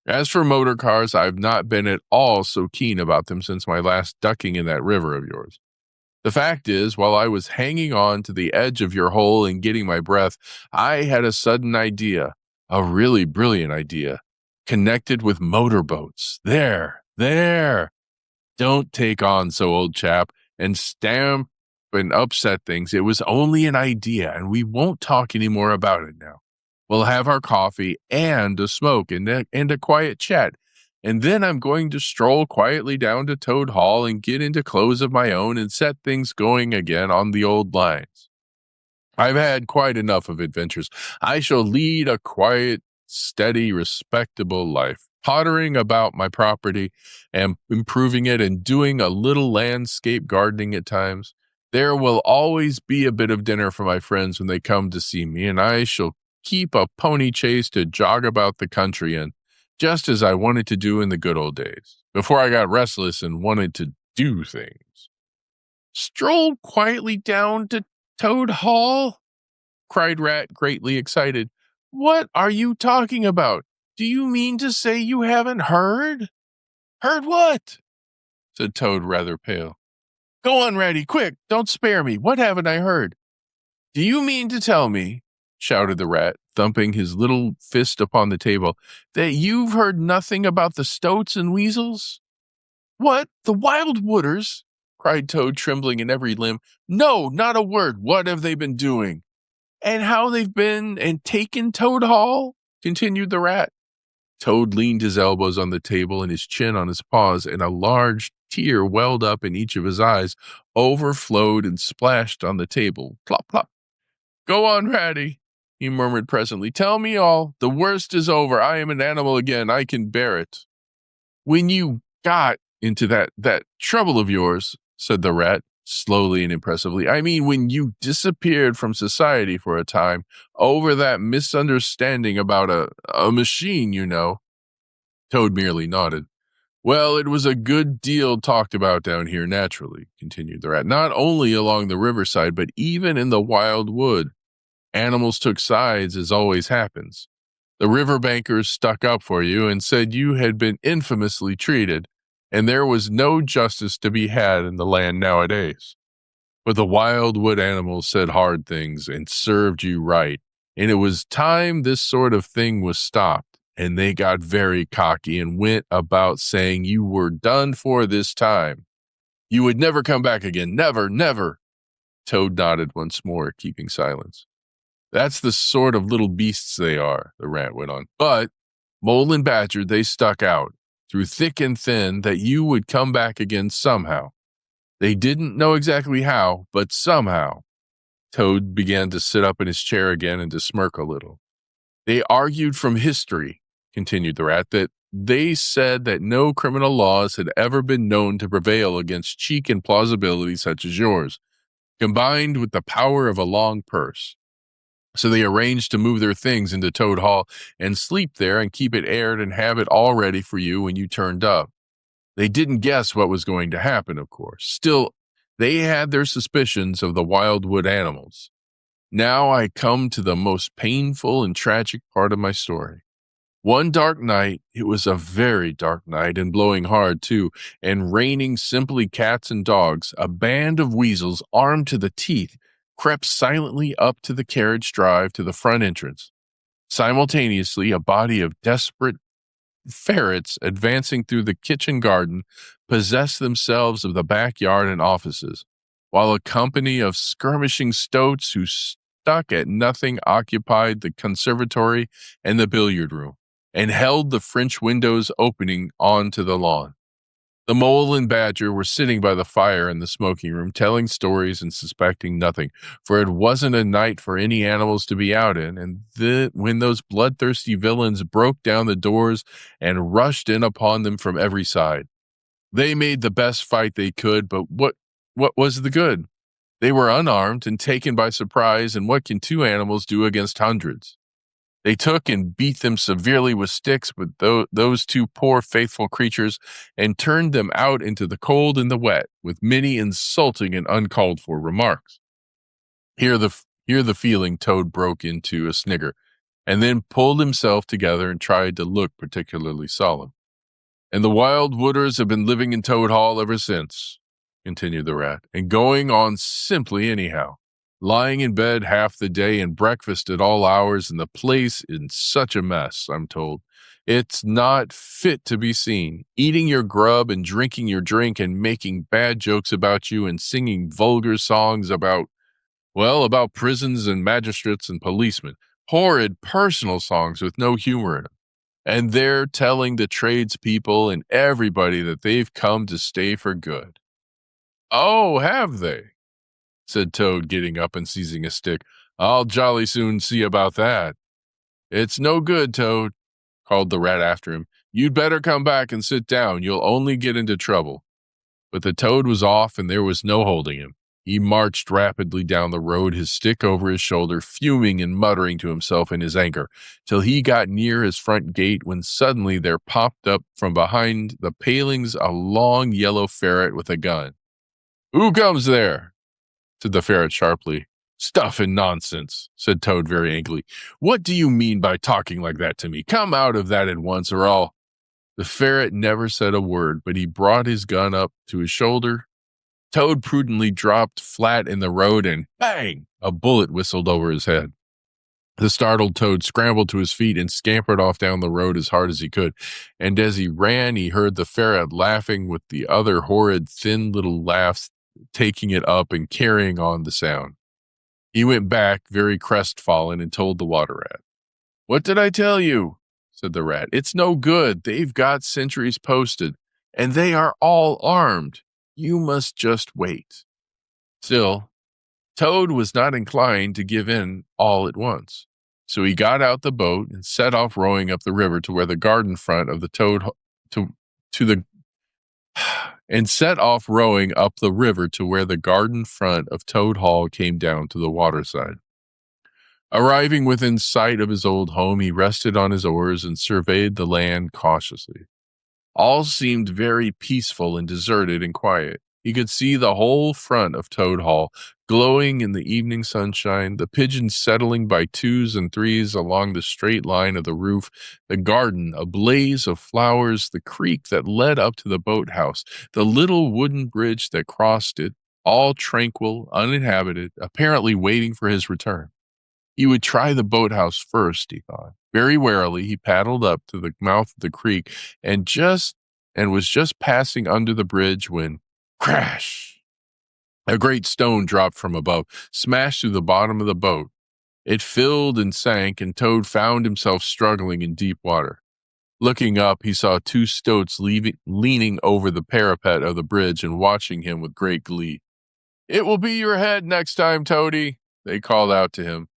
Speaker 1: As for motor cars, I've not been at all so keen about them since my last ducking in that river of yours. The fact is, while I was hanging on to the edge of your hole and getting my breath, I had a sudden idea, a really brilliant idea, connected with motorboats. There. Don't take on so, old chap, and stamp and upset things. It was only an idea, and we won't talk any more about it now. We'll have our coffee and a smoke and a quiet chat. And then I'm going to stroll quietly down to Toad Hall and get into clothes of my own and set things going again on the old lines. I've had quite enough of adventures. I shall lead a quiet, steady, respectable life, pottering about my property and improving it and doing a little landscape gardening at times. There will always be a bit of dinner for my friends when they come to see me, and I shall keep a pony chase to jog about the country in, just as I wanted to do in the good old days, before I got restless and wanted to do things." "Stroll quietly down to Toad Hall?" cried Rat, greatly excited. "What are you talking about? Do you mean to say you haven't heard?" "Heard what?" said Toad, rather pale. "Go on, Ratty, quick, don't spare me. What haven't I heard?" "Do you mean to tell me," shouted the rat, thumping his little fist upon the table, "that you've heard nothing about the stoats and weasels?" "What, the wild wooders?" cried Toad, trembling in every limb. "No, not a word. What have they been doing?" "And how they've been and taken Toad Hall?" continued the rat. Toad leaned his elbows on the table and his chin on his paws, and a large tear welled up in each of his eyes, overflowed and splashed on the table. Plop, plop. "Go on, Ratty," he murmured presently. "Tell me all. The worst is over. I am an animal again. I can bear it." "When you got into that trouble of yours," said the rat, slowly and impressively. "I mean, when you disappeared from society for a time over that misunderstanding about a machine, you know." Toad merely nodded. "Well, it was a good deal talked about down here, naturally," continued the rat. "Not only along the riverside, but even in the wild wood. Animals took sides, as always happens. The riverbankers stuck up for you and said you had been infamously treated, and there was no justice to be had in the land nowadays. But the wild wood animals said hard things and served you right, and it was time this sort of thing was stopped, and they got very cocky and went about saying you were done for this time. You would never come back again. Never, never." Toad nodded once more, keeping silence. "That's the sort of little beasts they are," the rat went on. "But, Mole and Badger, they stuck out, through thick and thin, that you would come back again somehow. They didn't know exactly how, but somehow." Toad began to sit up in his chair again and to smirk a little. "They argued from history," continued the rat, "that they said that no criminal laws had ever been known to prevail against cheek and plausibility such as yours, combined with the power of a long purse. So they arranged to move their things into Toad Hall and sleep there and keep it aired and have it all ready for you when you turned up. They didn't guess what was going to happen, of course. Still, they had their suspicions of the wildwood animals. Now I come to the most painful and tragic part of my story. One dark night, it was a very dark night and blowing hard too, and raining simply cats and dogs, a band of weasels armed to the teeth crept silently up to the carriage drive to the front entrance. Simultaneously, a body of desperate ferrets advancing through the kitchen garden possessed themselves of the backyard and offices, while a company of skirmishing stoats who stuck at nothing occupied the conservatory and the billiard room, and held the French windows opening onto the lawn. The mole and badger were sitting by the fire in the smoking room, telling stories and suspecting nothing, for it wasn't a night for any animals to be out in, and when those bloodthirsty villains broke down the doors and rushed in upon them from every side. They made the best fight they could, but what was the good? They were unarmed and taken by surprise, and what can two animals do against hundreds? They took and beat them severely with sticks, but those two poor faithful creatures, and turned them out into the cold and the wet, with many insulting and uncalled for remarks. Here the feeling Toad broke into a snigger, and then pulled himself together and tried to look particularly solemn. And the wild wooders have been living in Toad Hall ever since, continued the rat, and going on simply anyhow. Lying in bed half the day and breakfast at all hours, and the place in such a mess, I'm told. It's not fit to be seen. Eating your grub and drinking your drink and making bad jokes about you and singing vulgar songs about prisons and magistrates and policemen. Horrid personal songs with no humor in them. And they're telling the tradespeople and everybody that they've come to stay for good. Oh, have they? Said Toad, getting up and seizing a stick. I'll jolly soon see about that. It's no good, Toad, called the rat after him. You'd better come back and sit down. You'll only get into trouble. But the Toad was off, and there was no holding him. He marched rapidly down the road, his stick over his shoulder, fuming and muttering to himself in his anger, till he got near his front gate, when suddenly there popped up from behind the palings a long yellow ferret with a gun. Who comes there? Said the ferret sharply. Stuff and nonsense, said Toad very angrily. What do you mean by talking like that to me? Come out of that at once, or I'll... The ferret never said a word, but he brought his gun up to his shoulder. Toad prudently dropped flat in the road, and bang! A bullet whistled over his head. The startled Toad scrambled to his feet and scampered off down the road as hard as he could, and as he ran, he heard the ferret laughing with the other horrid, thin little laughs, taking it up and carrying on the sound. He went back, very crestfallen, and told the water rat. What did I tell you? Said the rat. It's no good. They've got sentries posted, and they are all armed. You must just wait. Still, Toad was not inclined to give in all at once, so he got out the boat and set off rowing up the river to where the garden front of the Toad and set off rowing up the river to where the garden front of Toad Hall came down to the waterside. Arriving within sight of his old home, he rested on his oars and surveyed the land cautiously. All seemed very peaceful and deserted and quiet. He could see the whole front of Toad Hall, glowing in the evening sunshine, the pigeons settling by twos and threes along the straight line of the roof, the garden a blaze of flowers, the creek that led up to the boathouse, the little wooden bridge that crossed it, all tranquil, uninhabited, apparently waiting for his return. He would try the boathouse first, he thought. Very warily, he paddled up to the mouth of the creek and was just passing under the bridge when, crash! A great stone dropped from above, smashed through the bottom of the boat. It filled and sank, and Toad found himself struggling in deep water. Looking up, he saw two stoats leaning over the parapet of the bridge and watching him with great glee. It will be your head next time, Toady, they called out to him.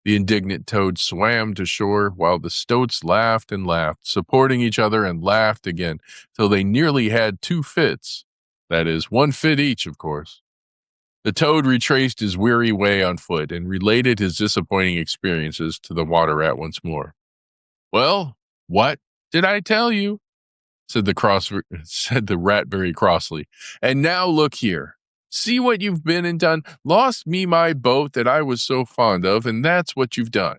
Speaker 1: The indignant Toad swam to shore while the stoats laughed and laughed, supporting each other, and laughed again, till they nearly had two fits. That is, one fit each, of course. The Toad retraced his weary way on foot and related his disappointing experiences to the water rat once more. Well, what did I tell you? said the rat very crossly. And now look here. See what you've been and done. Lost me my boat that I was so fond of, and that's what you've done.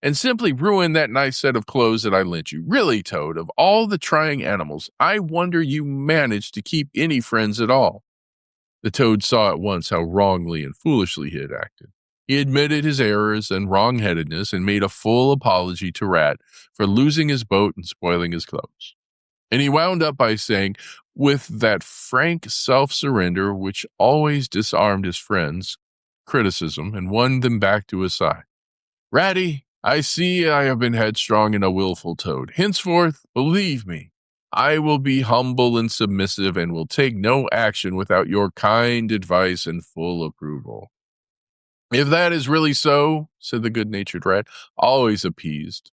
Speaker 1: And simply ruined that nice set of clothes that I lent you. Really, Toad, of all the trying animals, I wonder you managed to keep any friends at all. The Toad saw at once how wrongly and foolishly he had acted. He admitted his errors and wrong-headedness and made a full apology to Rat for losing his boat and spoiling his clothes. And he wound up by saying, with that frank self-surrender which always disarmed his friends' criticism and won them back to his side, Ratty, I see I have been headstrong and a willful toad. Henceforth, believe me, I will be humble and submissive and will take no action without your kind advice and full approval. If that is really so, said the good-natured rat, always appeased,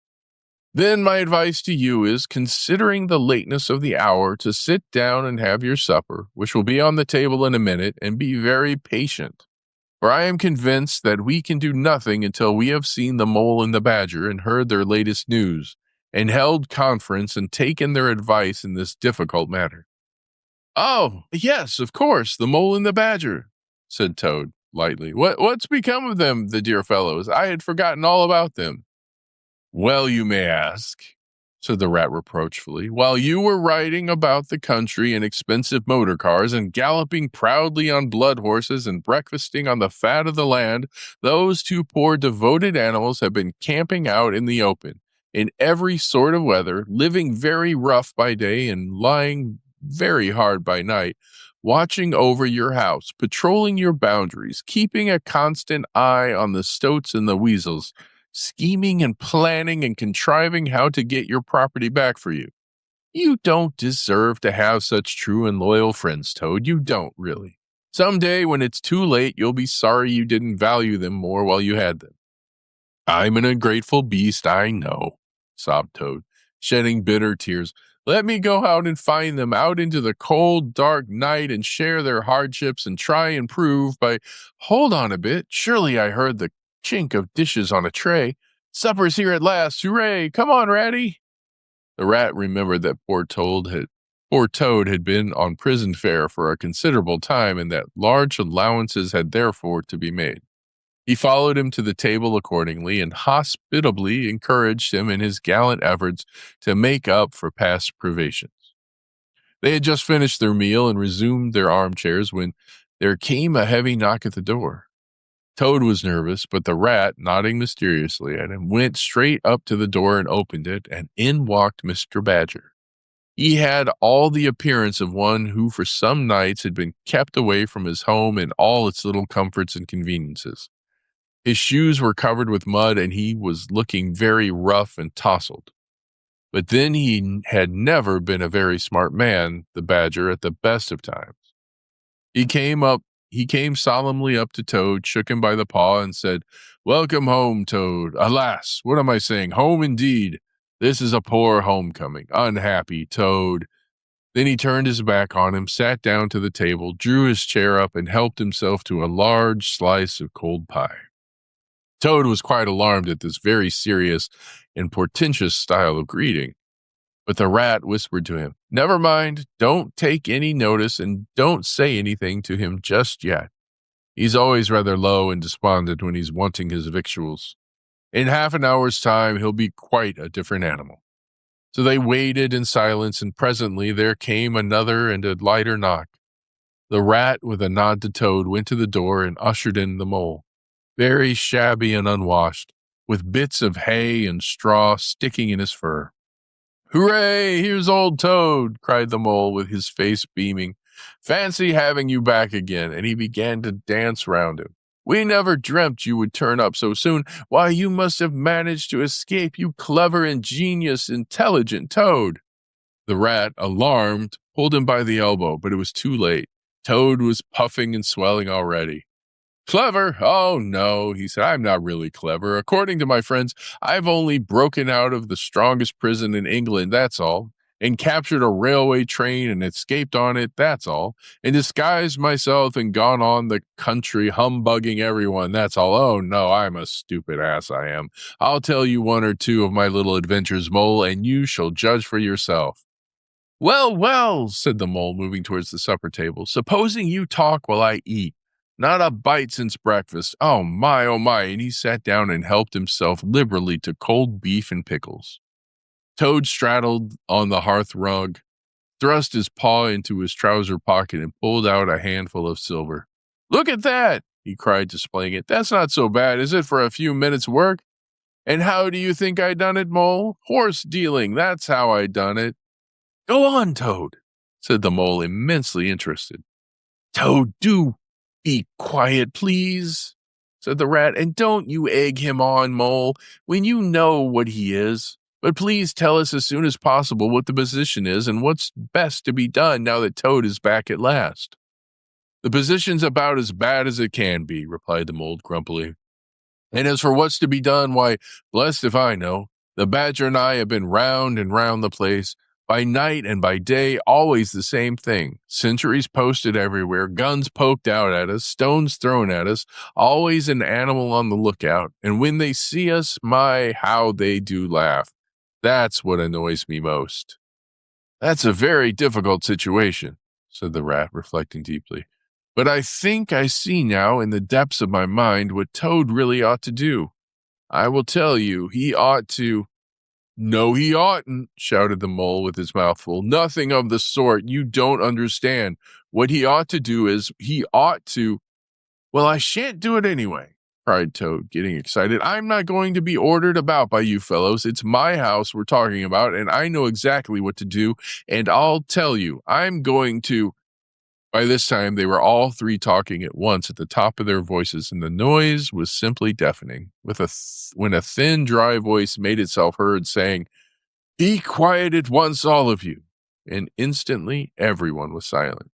Speaker 1: then my advice to you is, considering the lateness of the hour, to sit down and have your supper, which will be on the table in a minute, and be very patient. For I am convinced that we can do nothing until we have seen the mole and the badger and heard their latest news, and held conference and taken their advice in this difficult matter. Oh, yes, of course, the mole and the badger, said Toad lightly. What's become of them, the dear fellows? I had forgotten all about them. Well, you may ask, said the rat reproachfully. While you were riding about the country in expensive motor cars and galloping proudly on blood horses and breakfasting on the fat of the land, those two poor devoted animals have been camping out in the open, in every sort of weather, living very rough by day and lying very hard by night, watching over your house, patrolling your boundaries, keeping a constant eye on the stoats and the weasels, scheming and planning and contriving how to get your property back for you. You don't deserve to have such true and loyal friends, Toad. You don't, really. Someday, when it's too late, you'll be sorry you didn't value them more while you had them. I'm an ungrateful beast, I know, sobbed Toad, shedding bitter tears. Let me go out and find them out into the cold, dark night and share their hardships and try and prove by... Hold on a bit. Surely I heard the chink of dishes on a tray. Supper's here at last. Hooray! Come on, Ratty! The rat remembered that poor Toad had been on prison fare for a considerable time and that large allowances had therefore to be made. He followed him to the table accordingly and hospitably encouraged him in his gallant efforts to make up for past privations. They had just finished their meal and resumed their armchairs when there came a heavy knock at the door. Toad was nervous, but the rat, nodding mysteriously at him, went straight up to the door and opened it, and in walked Mr. Badger. He had all the appearance of one who for some nights had been kept away from his home and all its little comforts and conveniences. His shoes were covered with mud, and he was looking very rough and tousled. But then he had never been a very smart man, the Badger, at the best of times. He came solemnly up to Toad, shook him by the paw, and said, Welcome home, Toad. Alas, what am I saying? Home indeed. This is a poor homecoming. Unhappy Toad. Then he turned his back on him, sat down to the table, drew his chair up, and helped himself to a large slice of cold pie. Toad was quite alarmed at this very serious and portentous style of greeting. But the rat whispered to him, Never mind, don't take any notice and don't say anything to him just yet. He's always rather low and despondent when he's wanting his victuals. In half an hour's time, he'll be quite a different animal. So they waited in silence, and presently there came another and a lighter knock. The rat, with a nod to Toad, went to the door and ushered in the mole, very shabby and unwashed, with bits of hay and straw sticking in his fur. Hooray, here's old Toad, cried the mole with his face beaming. Fancy having you back again, and he began to dance round him. We never dreamt you would turn up so soon. Why, you must have managed to escape, you clever, ingenious, intelligent Toad. The rat, alarmed, pulled him by the elbow, but it was too late. Toad was puffing and swelling already. Clever? Oh, no, he said. I'm not really clever. According to my friends, I've only broken out of the strongest prison in England, that's all, and captured a railway train and escaped on it, that's all, and disguised myself and gone on the country humbugging everyone, that's all. Oh, no, I'm a stupid ass, I am. I'll tell you one or two of my little adventures, Mole, and you shall judge for yourself. Well, well, said the mole, moving towards the supper table, supposing you talk while I eat. Not a bite since breakfast. Oh, my, and he sat down and helped himself liberally to cold beef and pickles. Toad straddled on the hearth rug, thrust his paw into his trouser pocket, and pulled out a handful of silver. Look at that, he cried, displaying it. That's not so bad, is it, for a few minutes' work? And how do you think I done it, Mole? Horse dealing, that's how I done it. Go on, Toad, said the mole, immensely interested. Toad, do be quiet, please, said the rat, and don't you egg him on, Mole, when you know what he is. But please tell us as soon as possible what the position is and what's best to be done now that Toad is back at last. The position's about as bad as it can be, replied the mole grumpily. And as for what's to be done, why, blessed if I know. The badger and I have been round and round the place, by night and by day, always the same thing. Sentries posted everywhere, guns poked out at us, stones thrown at us, always an animal on the lookout. And when they see us, my, how they do laugh. That's what annoys me most. That's a very difficult situation, said the rat, reflecting deeply. But I think I see now in the depths of my mind what Toad really ought to do. I will tell you, he ought to— No, he oughtn't, shouted the mole with his mouth full. Nothing of the sort. You don't understand. What he ought to do is, he ought to— Well, I shan't do it anyway, cried Toad, getting excited. I'm not going to be ordered about by you fellows. It's my house we're talking about, and I know exactly what to do, and I'll tell you, I'm going to— By this time, they were all three talking at once at the top of their voices, and the noise was simply deafening, when a thin, dry voice made itself heard saying, Be quiet at once, all of you. And instantly, everyone was silent.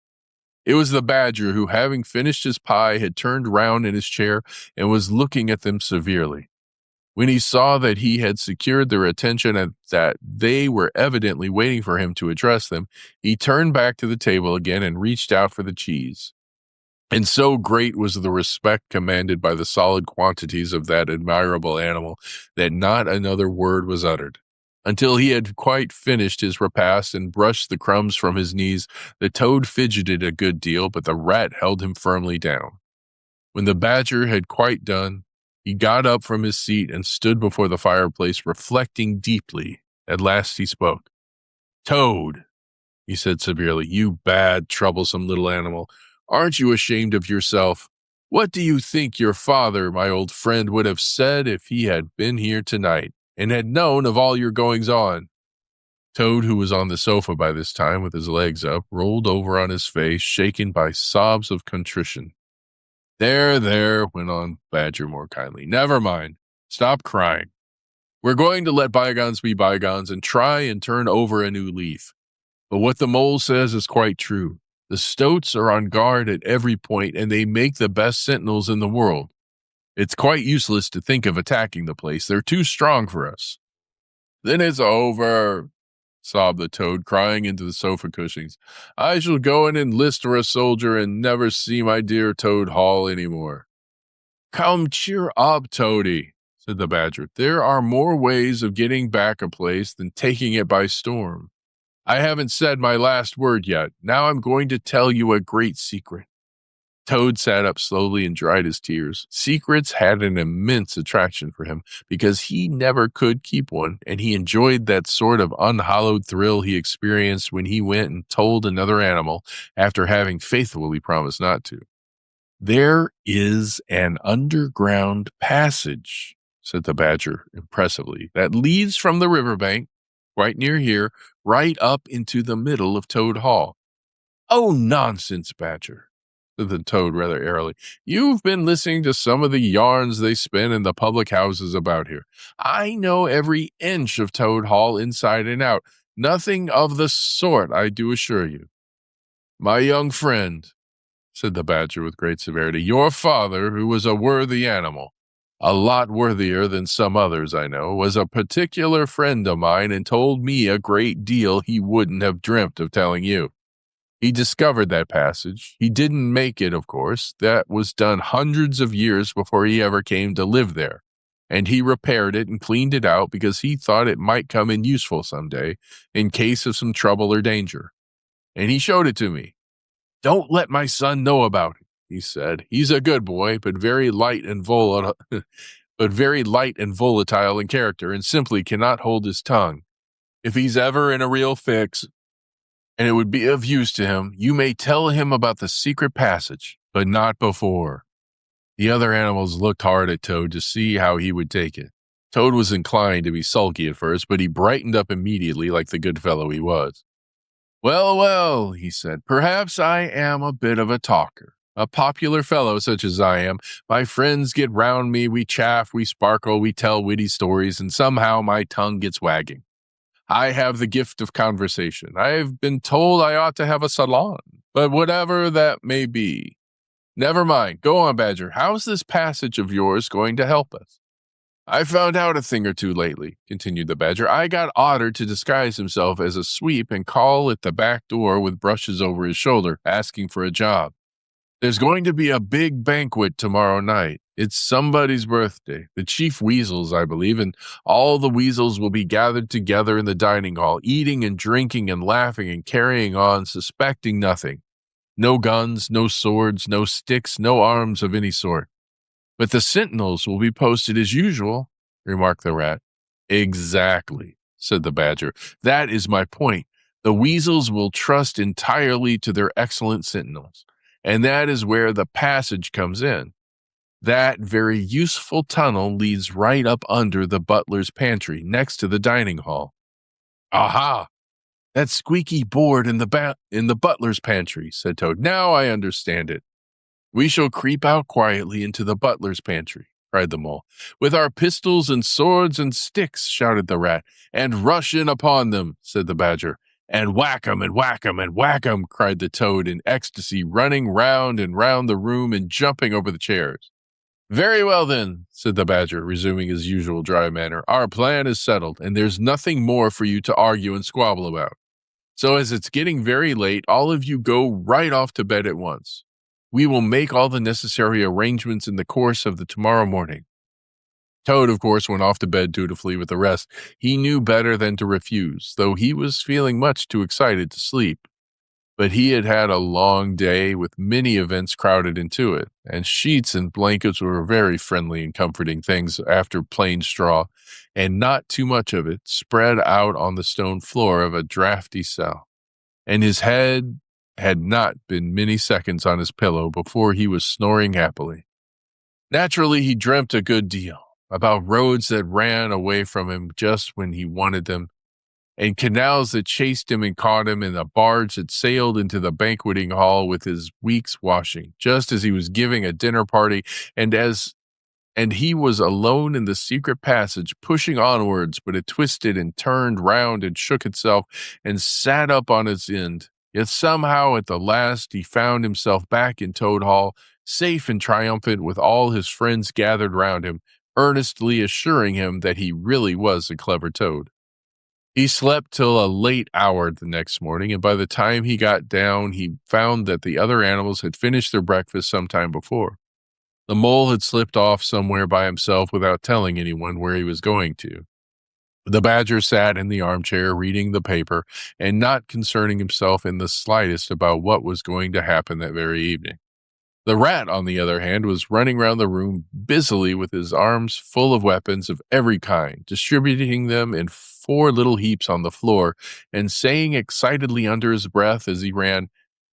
Speaker 1: It was the badger who, having finished his pie, had turned round in his chair and was looking at them severely. When he saw that he had secured their attention and that they were evidently waiting for him to address them, he turned back to the table again and reached out for the cheese. And so great was the respect commanded by the solid quantities of that admirable animal that not another word was uttered. Until he had quite finished his repast and brushed the crumbs from his knees, the toad fidgeted a good deal, but the rat held him firmly down. When the badger had quite done, he got up from his seat and stood before the fireplace, reflecting deeply. At last he spoke. Toad, he said severely, you bad, troublesome little animal, aren't you ashamed of yourself? What do you think your father, my old friend, would have said if he had been here tonight and had known of all your goings-on? Toad, who was on the sofa by this time with his legs up, rolled over on his face, shaken by sobs of contrition. There, went on Badger more kindly. Never mind. Stop crying. We're going to let bygones be bygones and try and turn over a new leaf. But what the mole says is quite true. The stoats are on guard at every point, and they make the best sentinels in the world. It's quite useless to think of attacking the place. They're too strong for us. Then it's over, sobbed the toad, crying into the sofa cushions. I shall go and enlist for a soldier and never see my dear Toad Hall any more. Come, cheer up, Toady, said the badger. There are more ways of getting back a place than taking it by storm. I haven't said my last word yet. Now I'm going to tell you a great secret. Toad sat up slowly and dried his tears. Secrets had an immense attraction for him because he never could keep one, and he enjoyed that sort of unhallowed thrill he experienced when he went and told another animal after having faithfully promised not to. There is an underground passage, said the badger impressively, that leads from the riverbank, quite near here, right up into the middle of Toad Hall. Oh, nonsense, Badger, said the toad rather airily. You've been listening to some of the yarns they spin in the public houses about here. I know every inch of Toad Hall inside and out. Nothing of the sort, I do assure you. My young friend, said the badger with great severity, your father, who was a worthy animal, a lot worthier than some others I know, was a particular friend of mine and told me a great deal he wouldn't have dreamt of telling you. He discovered that passage. He didn't make it, of course. That was done hundreds of years before he ever came to live there. And he repaired it and cleaned it out because he thought it might come in useful someday in case of some trouble or danger. And he showed it to me. Don't let my son know about it, he said. He's a good boy, but very light and volatile in character and simply cannot hold his tongue. If he's ever in a real fix, and it would be of use to him, you may tell him about the secret passage, but not before. The other animals looked hard at Toad to see how he would take it. Toad was inclined to be sulky at first, but he brightened up immediately like the good fellow he was. Well, he said, perhaps I am a bit of a talker, A popular fellow such as I am, my friends get round me, we chaff, we sparkle, we tell witty stories, and somehow my tongue gets wagging. I have the gift of conversation. I've been told I ought to have a salon, but whatever that may be. Never mind. Go on, Badger. How's this passage of yours going to help us? I found out a thing or two lately, continued the Badger. I got Otter to disguise himself as a sweep and call at the back door with brushes over his shoulder, asking for a job. There's going to be a big banquet tomorrow night. It's somebody's birthday, the chief weasels, I believe, and all the weasels will be gathered together in the dining hall, eating and drinking and laughing and carrying on, suspecting nothing. No guns, no swords, no sticks, no arms of any sort. But the sentinels will be posted as usual, remarked the Rat. Exactly, said the Badger. That is my point. The weasels will trust entirely to their excellent sentinels, and that is where the passage comes in. That very useful tunnel leads right up under the butler's pantry, next to the dining hall. Aha! That squeaky board in the butler's pantry, said Toad. Now I understand it. We shall creep out quietly into the butler's pantry, cried the Mole. With our pistols and swords and sticks, shouted the Rat. And rush in upon them, said the Badger. And whack 'em and whack 'em and whack 'em, cried the Toad in ecstasy, running round and round the room and jumping over the chairs. Very well, then, said the Badger, resuming his usual dry manner. Our plan is settled, and there's nothing more for you to argue and squabble about. So as it's getting very late, all of you go right off to bed at once. We will make all the necessary arrangements in the course of the tomorrow morning. Toad, of course, went off to bed dutifully with the rest. He knew better than to refuse, though he was feeling much too excited to sleep. But he had had a long day with many events crowded into it, and sheets and blankets were very friendly and comforting things after plain straw, and not too much of it spread out on the stone floor of a draughty cell. And his head had not been many seconds on his pillow before he was snoring happily. Naturally, he dreamt a good deal about roads that ran away from him just when he wanted them, and canals that chased him and caught him, and a barge that sailed into the banqueting hall with his week's washing, just as he was giving a dinner party, and he was alone in the secret passage, pushing onwards, but it twisted and turned round and shook itself and sat up on its end. Yet somehow at the last he found himself back in Toad Hall, safe and triumphant, with all his friends gathered round him, earnestly assuring him that he really was a clever toad. He slept till a late hour the next morning, and by the time he got down, he found that the other animals had finished their breakfast some time before. The Mole had slipped off somewhere by himself without telling anyone where he was going to. The Badger sat in the armchair reading the paper and not concerning himself in the slightest about what was going to happen that very evening. The Rat, on the other hand, was running round the room busily with his arms full of weapons of every kind, distributing them in 4 little heaps on the floor, and saying excitedly under his breath as he ran,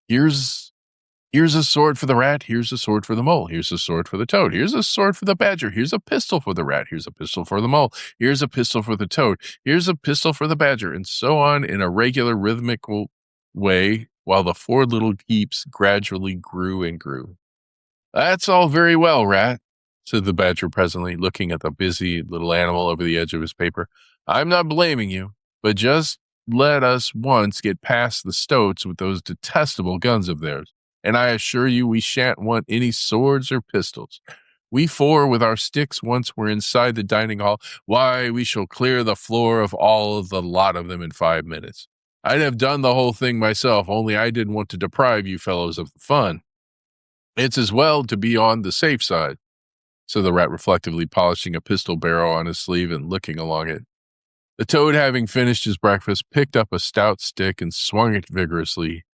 Speaker 1: Here's a sword for the Rat, here's a sword for the Mole, here's a sword for the Toad, here's a sword for the Badger, here's a pistol for the Rat, here's a pistol for the Mole, here's a pistol for the Toad, here's a pistol for the Badger, and so on in a regular rhythmical way, while the 4 little heaps gradually grew and grew. That's all very well, Rat, said the Badger presently, looking at the busy little animal over the edge of his paper. I'm not blaming you, but just let us once get past the stoats with those detestable guns of theirs, and I assure you we shan't want any swords or pistols. We 4 with our sticks, once we're inside the dining hall, why, we shall clear the floor of all of the lot of them in 5 minutes. I'd have done the whole thing myself, only I didn't want to deprive you fellows of the fun. It's as well to be on the safe side, said the Rat reflectively, polishing a pistol barrel on his sleeve and looking along it. The Toad, having finished his breakfast, picked up a stout stick and swung it vigorously.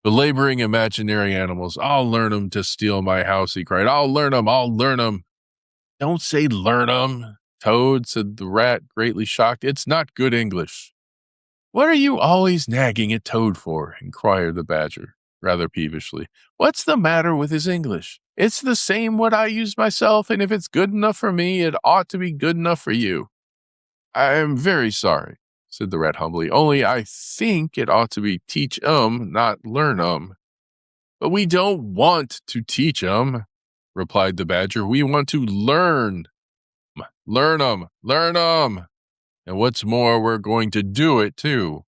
Speaker 1: Belaboring imaginary animals, I'll learn 'em to steal my house, he cried. I'll learn 'em, I'll learn 'em. Don't say learn 'em, Toad, said the Rat, greatly shocked. It's not good English. What are you always nagging at Toad for? Inquired the Badger, rather peevishly. What's the matter with his English? It's the same what I use myself, and if it's good enough for me, it ought to be good enough for you. I am very sorry, said the Rat humbly, only I think it ought to be teach 'em, not learn 'em. But we don't want to teach 'em, replied the badger. We want to learn. Learn 'em, learn 'em. And what's more, we're going to do it too.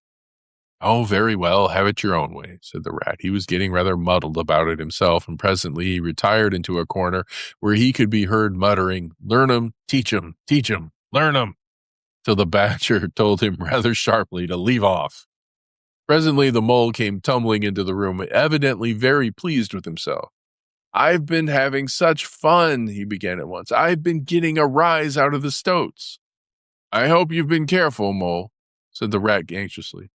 Speaker 1: Oh, very well, have it your own way, said the rat. He was getting rather muddled about it himself, and presently he retired into a corner where he could be heard muttering, learn 'em, teach 'em, learn 'em, till the badger told him rather sharply to leave off. Presently the mole came tumbling into the room, evidently very pleased with himself. I've been having such fun, he began at once. I've been getting a rise out of the stoats. I hope you've been careful, Mole, said the rat anxiously.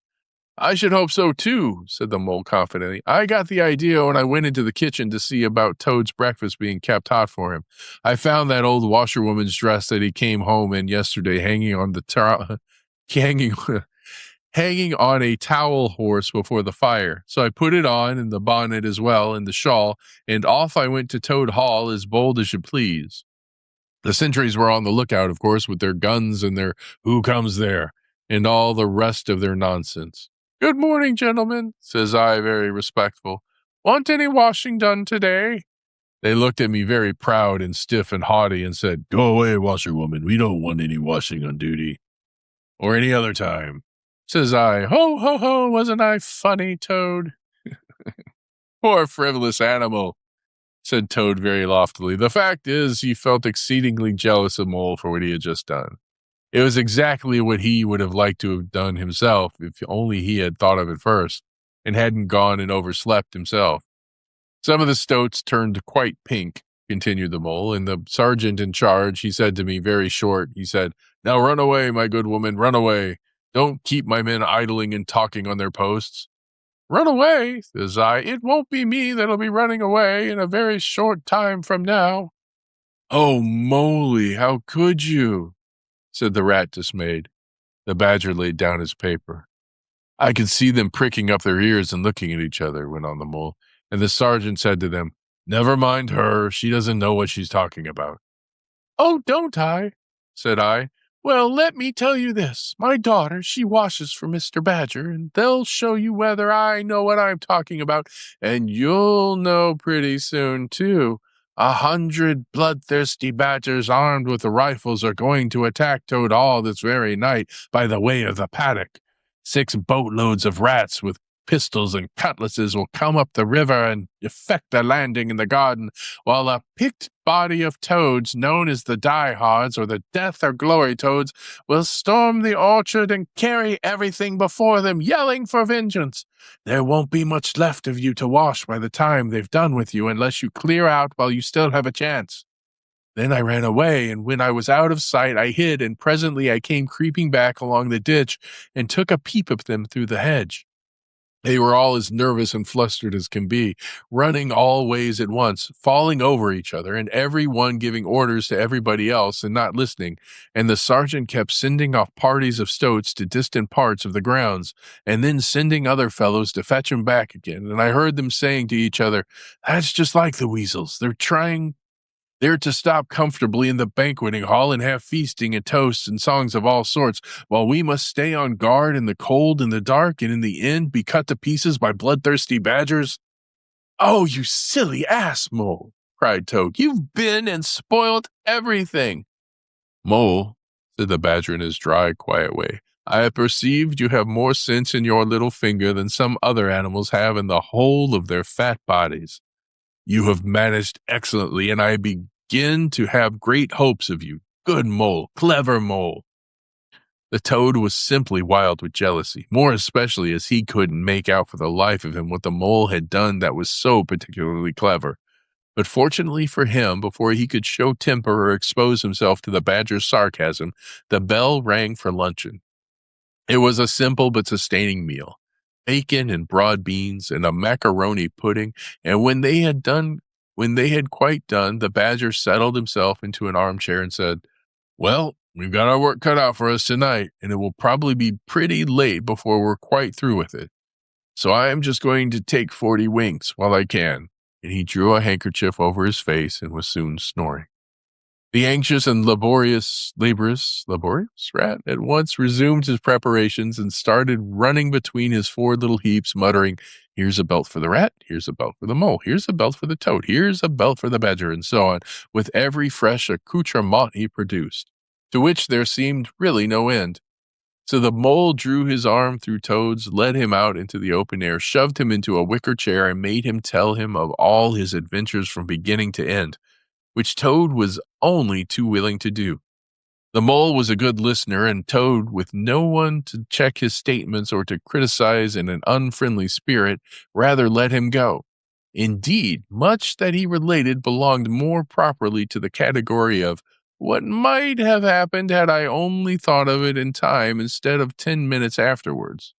Speaker 1: I should hope so, too, said the mole confidently. I got the idea when I went into the kitchen to see about Toad's breakfast being kept hot for him. I found that old washerwoman's dress that he came home in yesterday hanging on the hanging on a towel horse before the fire. So I put it on, and the bonnet as well, and the shawl, and off I went to Toad Hall as bold as you please. The sentries were on the lookout, of course, with their guns and their who comes there, and all the rest of their nonsense. Good morning, gentlemen, says I, very respectful. Want any washing done today? They looked at me very proud and stiff and haughty and said, Go away, washerwoman. We don't want any washing on duty. Or any other time. Says I, Ho, ho, ho, wasn't I funny, Toad? Poor frivolous animal, said Toad very loftily. The fact is, he felt exceedingly jealous of Mole for what he had just done. It was exactly what he would have liked to have done himself if only he had thought of it first and hadn't gone and overslept himself. Some of the stoats turned quite pink, continued the mole, and the sergeant in charge, he said to me very short, he said, Now run away, my good woman, run away. Don't keep my men idling and talking on their posts. Run away, says I. It won't be me that'll be running away in a very short time from now. Oh, moly, how could you? Said the rat, dismayed. The badger laid down his paper. I could see them pricking up their ears and looking at each other, went on the mole, and the sergeant said to them, Never mind her, she doesn't know what she's talking about. Oh, don't I? Said I. Well, let me tell you this. My daughter, she washes for Mr. Badger, and they'll show you whether I know what I'm talking about, and you'll know pretty soon, too. 100 bloodthirsty badgers armed with rifles are going to attack Toad Hall this very night by the way of the paddock. 6 boatloads of rats with pistols and cutlasses will come up the river and effect a landing in the garden, while a picked body of toads, known as the diehards or the death or glory toads, will storm the orchard and carry everything before them, yelling for vengeance. There won't be much left of you to wash by the time they've done with you, unless you clear out while you still have a chance. Then I ran away, and when I was out of sight, I hid, and presently I came creeping back along the ditch and took a peep at them through the hedge. They were all as nervous and flustered as can be, running all ways at once, falling over each other, and every one giving orders to everybody else and not listening, and the sergeant kept sending off parties of stoats to distant parts of the grounds, and then sending other fellows to fetch 'em back again, and I heard them saying to each other, That's just like the weasels. They're to stop comfortably in the banqueting hall and have feasting and toasts and songs of all sorts, while we must stay on guard in the cold and the dark, and in the end be cut to pieces by bloodthirsty badgers. Oh, you silly ass, Mole, cried Toad. You've been and spoiled everything. Mole, said the badger in his dry, quiet way, I have perceived you have more sense in your little finger than some other animals have in the whole of their fat bodies. You have managed excellently, and I begin to have great hopes of you. Good mole, clever mole. The toad was simply wild with jealousy, more especially as he couldn't make out for the life of him what the mole had done that was so particularly clever. But fortunately for him, before he could show temper or expose himself to the badger's sarcasm, the bell rang for luncheon. It was a simple but sustaining meal. Bacon and broad beans and a macaroni pudding, and when they had quite done, the badger settled himself into an armchair and said, Well, we've got our work cut out for us tonight, and it will probably be pretty late before we're quite through with it. So I am just going to take 40 winks while I can. And he drew a handkerchief over his face and was soon snoring. The anxious and laborious rat at once resumed his preparations and started running between his four little heaps, muttering, "Here's a belt for the rat, here's a belt for the mole, here's a belt for the toad, here's a belt for the badger," and so on, with every fresh accoutrement he produced, to which there seemed really no end. So the mole drew his arm through Toad's, led him out into the open air, shoved him into a wicker chair, and made him tell him of all his adventures from beginning to end, which Toad was only too willing to do. The mole was a good listener, and Toad, with no one to check his statements or to criticize in an unfriendly spirit, rather let him go. Indeed, much that he related belonged more properly to the category of what might have happened had I only thought of it in time instead of 10 minutes afterwards.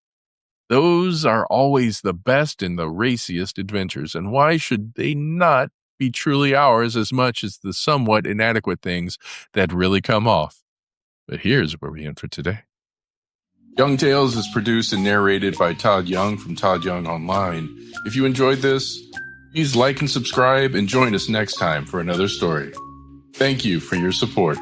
Speaker 1: Those are always the best and the raciest adventures, and why should they not be truly ours as much as the somewhat inadequate things that really come off? But here's where we end for today. Young Tales is produced and narrated by Todd Young from Todd Young Online. If you enjoyed this, please like and subscribe and join us next time for another story. Thank you for your support.